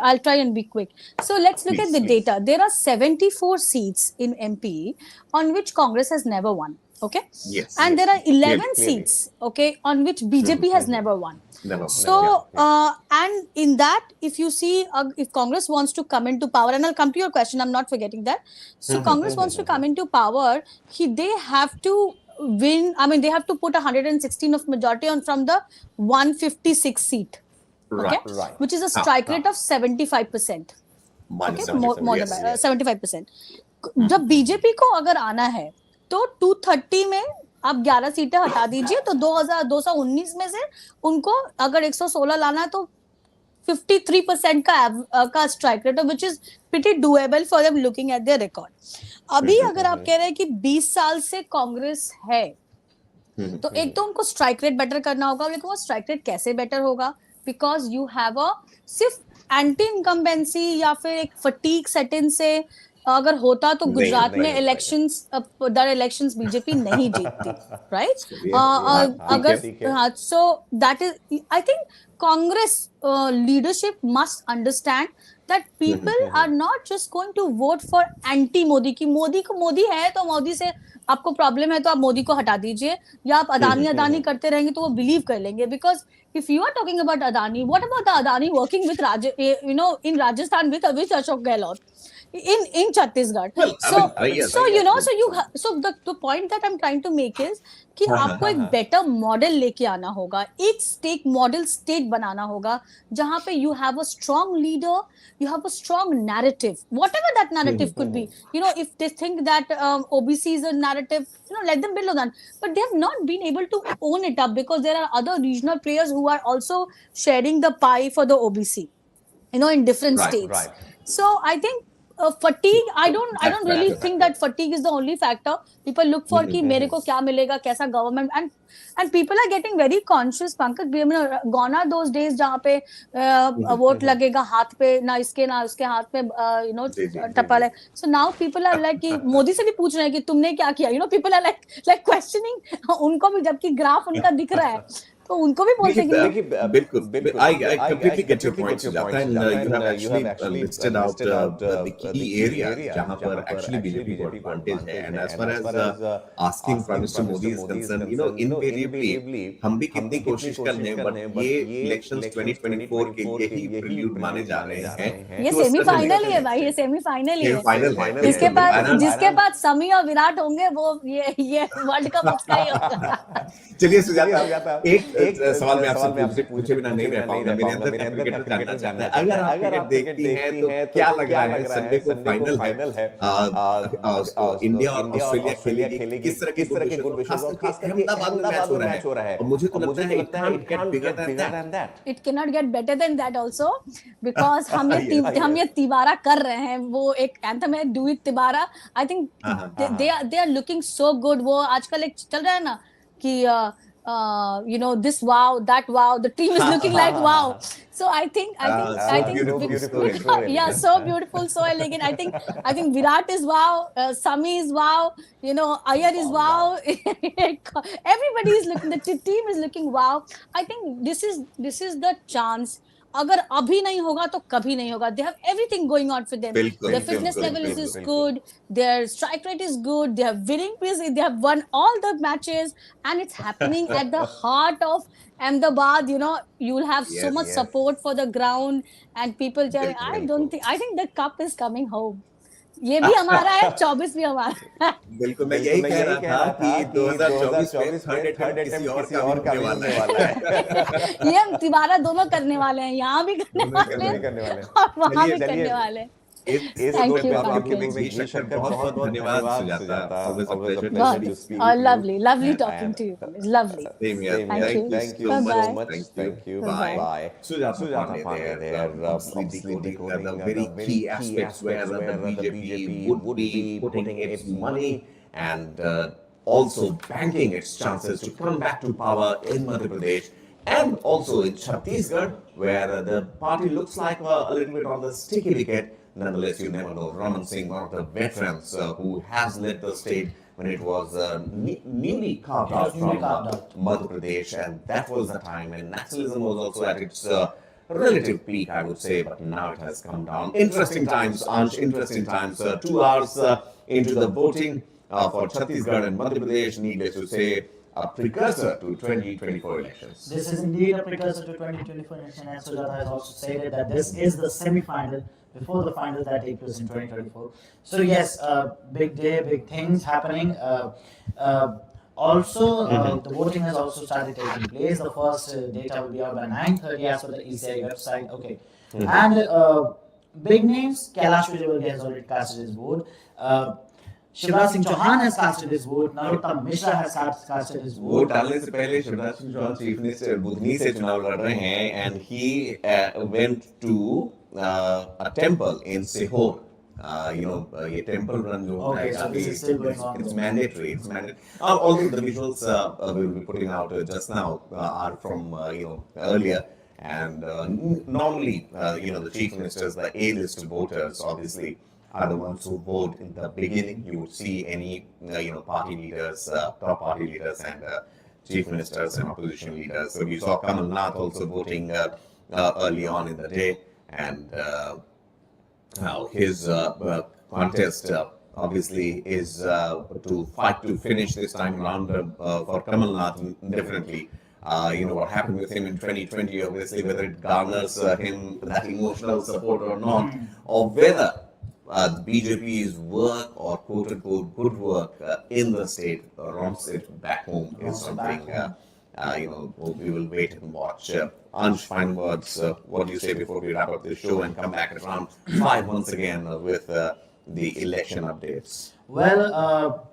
I'll try and be quick. So let's look at the data. There are 74 seats in MP on which Congress has never won. Okay. Yes. And there are 11 seats, okay, on which BJP has never won. So, and in that, if you see, if Congress wants to come into power, and I'll come to your question, I'm not forgetting that. So, Congress wants to come into power, they have to win. I mean, they have to put 116 of majority on from the 156 seat, okay, which is a strike rate of 75%. Okay, more than 75%. जब BJP को अगर आना है तो 230 में आप 11 सीटें हटा दीजिए तो 2219 में से उनको अगर 116 लाना है तो 53% का strike rate, which is pretty doable for them looking at there record. अभी अगर आप कह रहे हैं कि 20 साल से कांग्रेस है तो एक तो उनको स्ट्राइक रेट बेटर करना होगा, लेकिन वो स्ट्राइक रेट कैसे बेटर होगा? बिकॉज यू हैव अ सिर्फ एंटी इनकम्बेंसी या फिर एक फटीग सेट इन से अगर होता तो गुजरात में इलेक्शंस बीजेपी नहीं जीतती, राइट? अगर so that is, I think Congress leadership must understand that people are not just going to vote for anti Modi की मोदी है तो मोदी से आपको प्रॉब्लम है तो आप मोदी को हटा दीजिए, या आप अदानी करते रहेंगे तो वो बिलीव कर लेंगे. Because if you are talking about Adani, what about the Adani working with in Rajasthan with Ashok Gehlot? in Chhattisgarh. Well, So yes, so you know, so the point that I'm trying to make is कि आपको एक better model लेके आना होगा, एक state model state बनाना होगा जहां पे you have a strong leader, you have a strong narrative, whatever that narrative could be. You know, if they think that OBC is a narrative, you know, let them build on that. But they have not been able to own it up because there are other regional players who are also sharing the pie for the OBC, you know, in different states. So I think fatigue, I don't really think that fatigue is the only factor. People look for कि मेरे को क्या मिलेगा, कैसा government, and people are getting very conscious. Pankaj, I mean, gone are those days जहाँ पे vote लगेगा हाथ पे, ना इसके ना उसके हाथ पे, you know, टप्पा है. So now people are like कि मोदी से भी पूछ रहे हैं कि तुमने क्या किया, you know, people are like questioning उनको भी, जबकि ग्राफ उनका दिख रहा है. तो उनको भी बोलते हैं कि बिल्कुल, I completely get your point, Sujata, and you have actually listed out the key areas जहाँ पर actually BJP को advantage है. And as far as asking Prime Minister Modi is concerned, you know, invariably हम भी कितनी कोशिश कर रहे हैं, but ये elections 2024 के ये ही prelude माने जा रहे हैं. ये सेमीफाइनल ही है भाई, ये सेमीफाइनल ही है. फाइनल है. जिसके बाद समी और विराट होंगे वो ये वर्ल्ड कप उसका ही होगा. चलिए सुजाता, एक सवाल मैं आपसे पूछे बिना नहीं रह पाऊंगा. मेरे अंदर क्रिकेट जानना चाहता है. अगर आप क्रिकेट देखती हैं तो क्या लग रहा है संडे को फाइनल है, इंडिया और ऑस्ट्रेलिया खेलेगी, किस तरह के गुड विशेष, खासकर अहमदाबाद में मैच हो रहा है. और मुझे तो लगता है it can't get bigger than that. It cannot get better than that also, because हम ये तिबारा कर रहे हैं. वो एक एंथम है, डू इट तिबारा. I think they are looking so good. वो आजकल एक चल रहा है ना कि you know, this wow, that wow, the team is looking like wow. So I think beautiful, yeah, so beautiful, so elegant. I think Virat is wow, Sami is wow, you know, Iyer is wow. Everybody is looking, the team is looking wow. I think this is the chance. अगर अभी नहीं होगा तो कभी नहीं होगा. They have everything going on for them. Their fitness level is good, their strike rate is good, they have winning pace, they have won all the matches, and it's happening at the heart of Ahmedabad. You know, you will have so much support for the ground and people telling, I think the cup is coming home. ये भी हमारा है, 24 भी हमारा है. बिल्कुल, मैं यही कह रहा था कि 2024 में थर्ड अटेम्प्ट किसी और का भी होने वाला है. ये हम तिबारा दोनों करने वाले हैं, यहाँ भी करने वाले हैं और वहाँ भी करने वाले हैं. Thank you. बहुत धन्यवाद Sujata. Lovely talking to you. It's lovely. Same here. Thank you. Thank you. Bye. Sujata Pandey there, obviously decoding the very key aspects where the BJP would be putting its money and also banking its chances to come back to power in Madhya Pradesh and also in Chhattisgarh, where the party looks like a little bit on the sticky wicket. Nonetheless, you never know. Raman Singh, one of the veterans who has led the state when it was newly carved out from Madhya Pradesh, and that was the time when naxalism was also at its relative peak, I would say, but now it has come down. Interesting times, Ansh, interesting times. 2 hours into the voting for Chhattisgarh and Madhya Pradesh, needless to say, a precursor to 2024 elections. This is indeed a precursor to 2024 elections, and Sujata has also stated that this is the semi-final before the final that takes place in 2024. So yes, big day, big things happening. Also, the voting has also started taking place. The first data will be out by 9:30 as per the ECI website. Okay, and big names. Kailash Vijayvargiya has already casted his vote. Shivraj Singh Chouhan has casted his vote. नरोत्तम मिश्रा has casted his vote. Vote डालने से पहले Shivraj Singh Chouhan chief minister Budhni से चुनाव लड़ रहे हैं, and he went to a temple in Sihor. You know, a temple run जो होता है, it's mandatory. Although the visuals we will be putting out just now are from earlier, and normally the chief ministers, the A-list voters, obviously are the ones who vote in the beginning. You would see any party leaders, top party leaders, and chief ministers and opposition leaders. So we saw Kamal Nath also voting early on in the day, and his contest obviously is to fight to finish this time around for Kamal Nath. Definitely, what happened with him in 2020, obviously, whether it garners him that emotional support or not, or whether the BJP's work or quote unquote good work in the state romps it back home is something we will wait and watch. Ansh, final words. What do you say before we wrap up the show and come back at around 5 once again with the election updates? Well,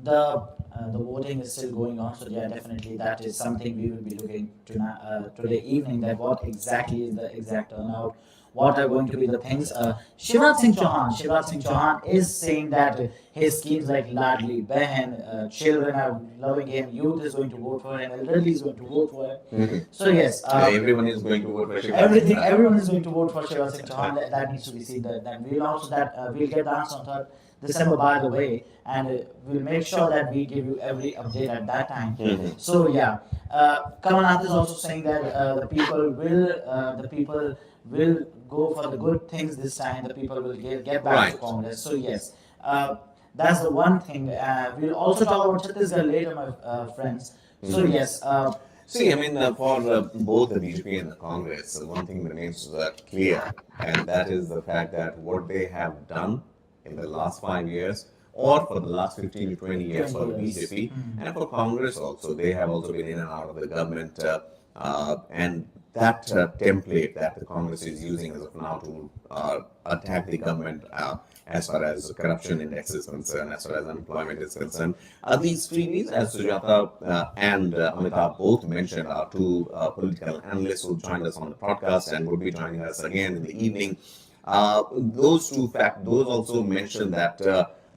the voting is still going on, so yeah, definitely that is something we will be looking to today evening. That what exactly is the exact turnout? What are going to be the things? Shivraj Singh Chauhan is saying that his schemes like Ladli Behan, children are loving him, youth is going to vote for him, elderly is going to vote for him. So yes, everyone is going to vote for Shivraj. Everyone is going to vote for Shivraj Singh Chauhan. That needs to be seen. That we'll also we'll get the answer on 3rd December, by the way, and we'll make sure that we give you every update at that time. So yeah, Kamal Nath is also saying that the people will go for the good things this time. The people will get back to Congress. So yes, that's the one thing. We'll also talk about Chhattisgarh later, my friends. So yes. See, I mean, for both the BJP and the Congress, one thing remains clear, and that is the fact that what they have done in the last 5 years, or for the last 15 to 20 years for the BJP, and for Congress also, they have also been in and out of the government, and that template that the Congress is using as of now to attack the government as far as corruption index is concerned, as far as unemployment is concerned. These freebies, as Sujata and Amitabh both mentioned, are two political analysts who joined us on the podcast and would be joining us again in the evening. Those also mentioned that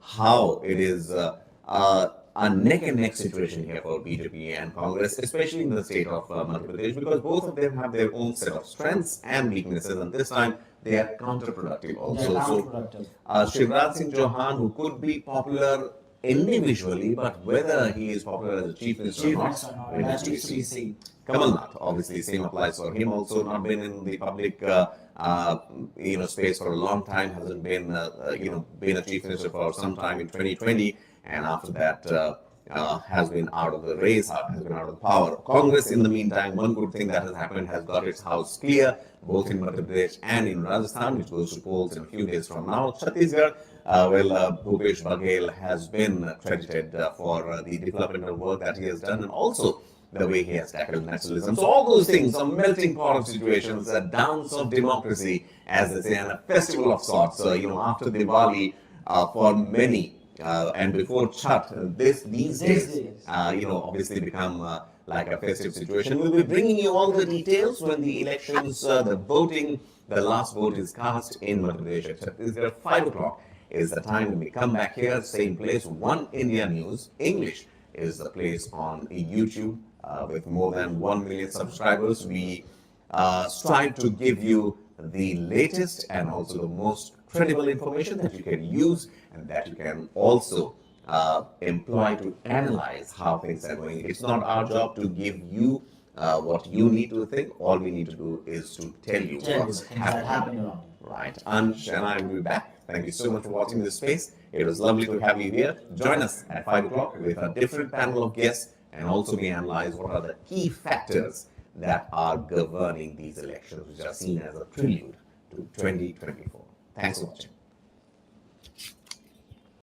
how it is a neck and neck situation here for BJP and Congress, especially in the state of Madhya Pradesh, because both of them have their own set of strengths and weaknesses, and this time they are counterproductive also. So, Shivraj Singh Chauhan, who could be popular individually, but whether he is popular as a chief minister or not, remains to be seen. Kamal Nath, obviously, same applies for him. Also, not been in the public, space for a long time. Hasn't been, been a chief minister for some time in 2020, and after that has been out of the race, has been out of power. Congress, in the meantime, one good thing that has happened, has got its house clear, both in Madhya Pradesh and in Rajasthan, which goes to polls in a few days from now. Chhattisgarh, Bhupesh Baghel has been credited for the developmental work that he has done, and also the way he has tackled nationalism. So all those things, a melting pot of situations, a dance of democracy, as they say, and a festival of sorts. After Diwali, for many, and before Chhat, these days, obviously become like a festive situation. We'll be bringing you all the details when the elections, the voting, the last vote is cast in Madhya Pradesh. It's at 5 o'clock is the time when we come back here, same place, One India News. English is the place on YouTube. With more than 1 million subscribers, we strive to give you the latest and also the most credible information that you can use and that you can also employ to analyze how things are going. It's not our job to give you what you need to think. All we need to do is to tell you what's happening. Right. Ansh and I will be back. Thank you so much for watching this space. It was lovely to have you here. Join us at 5 o'clock with a different panel of guests, and also we analyze what are the key factors that are governing these elections, which are seen as a prelude to 2024. Thanks for watching.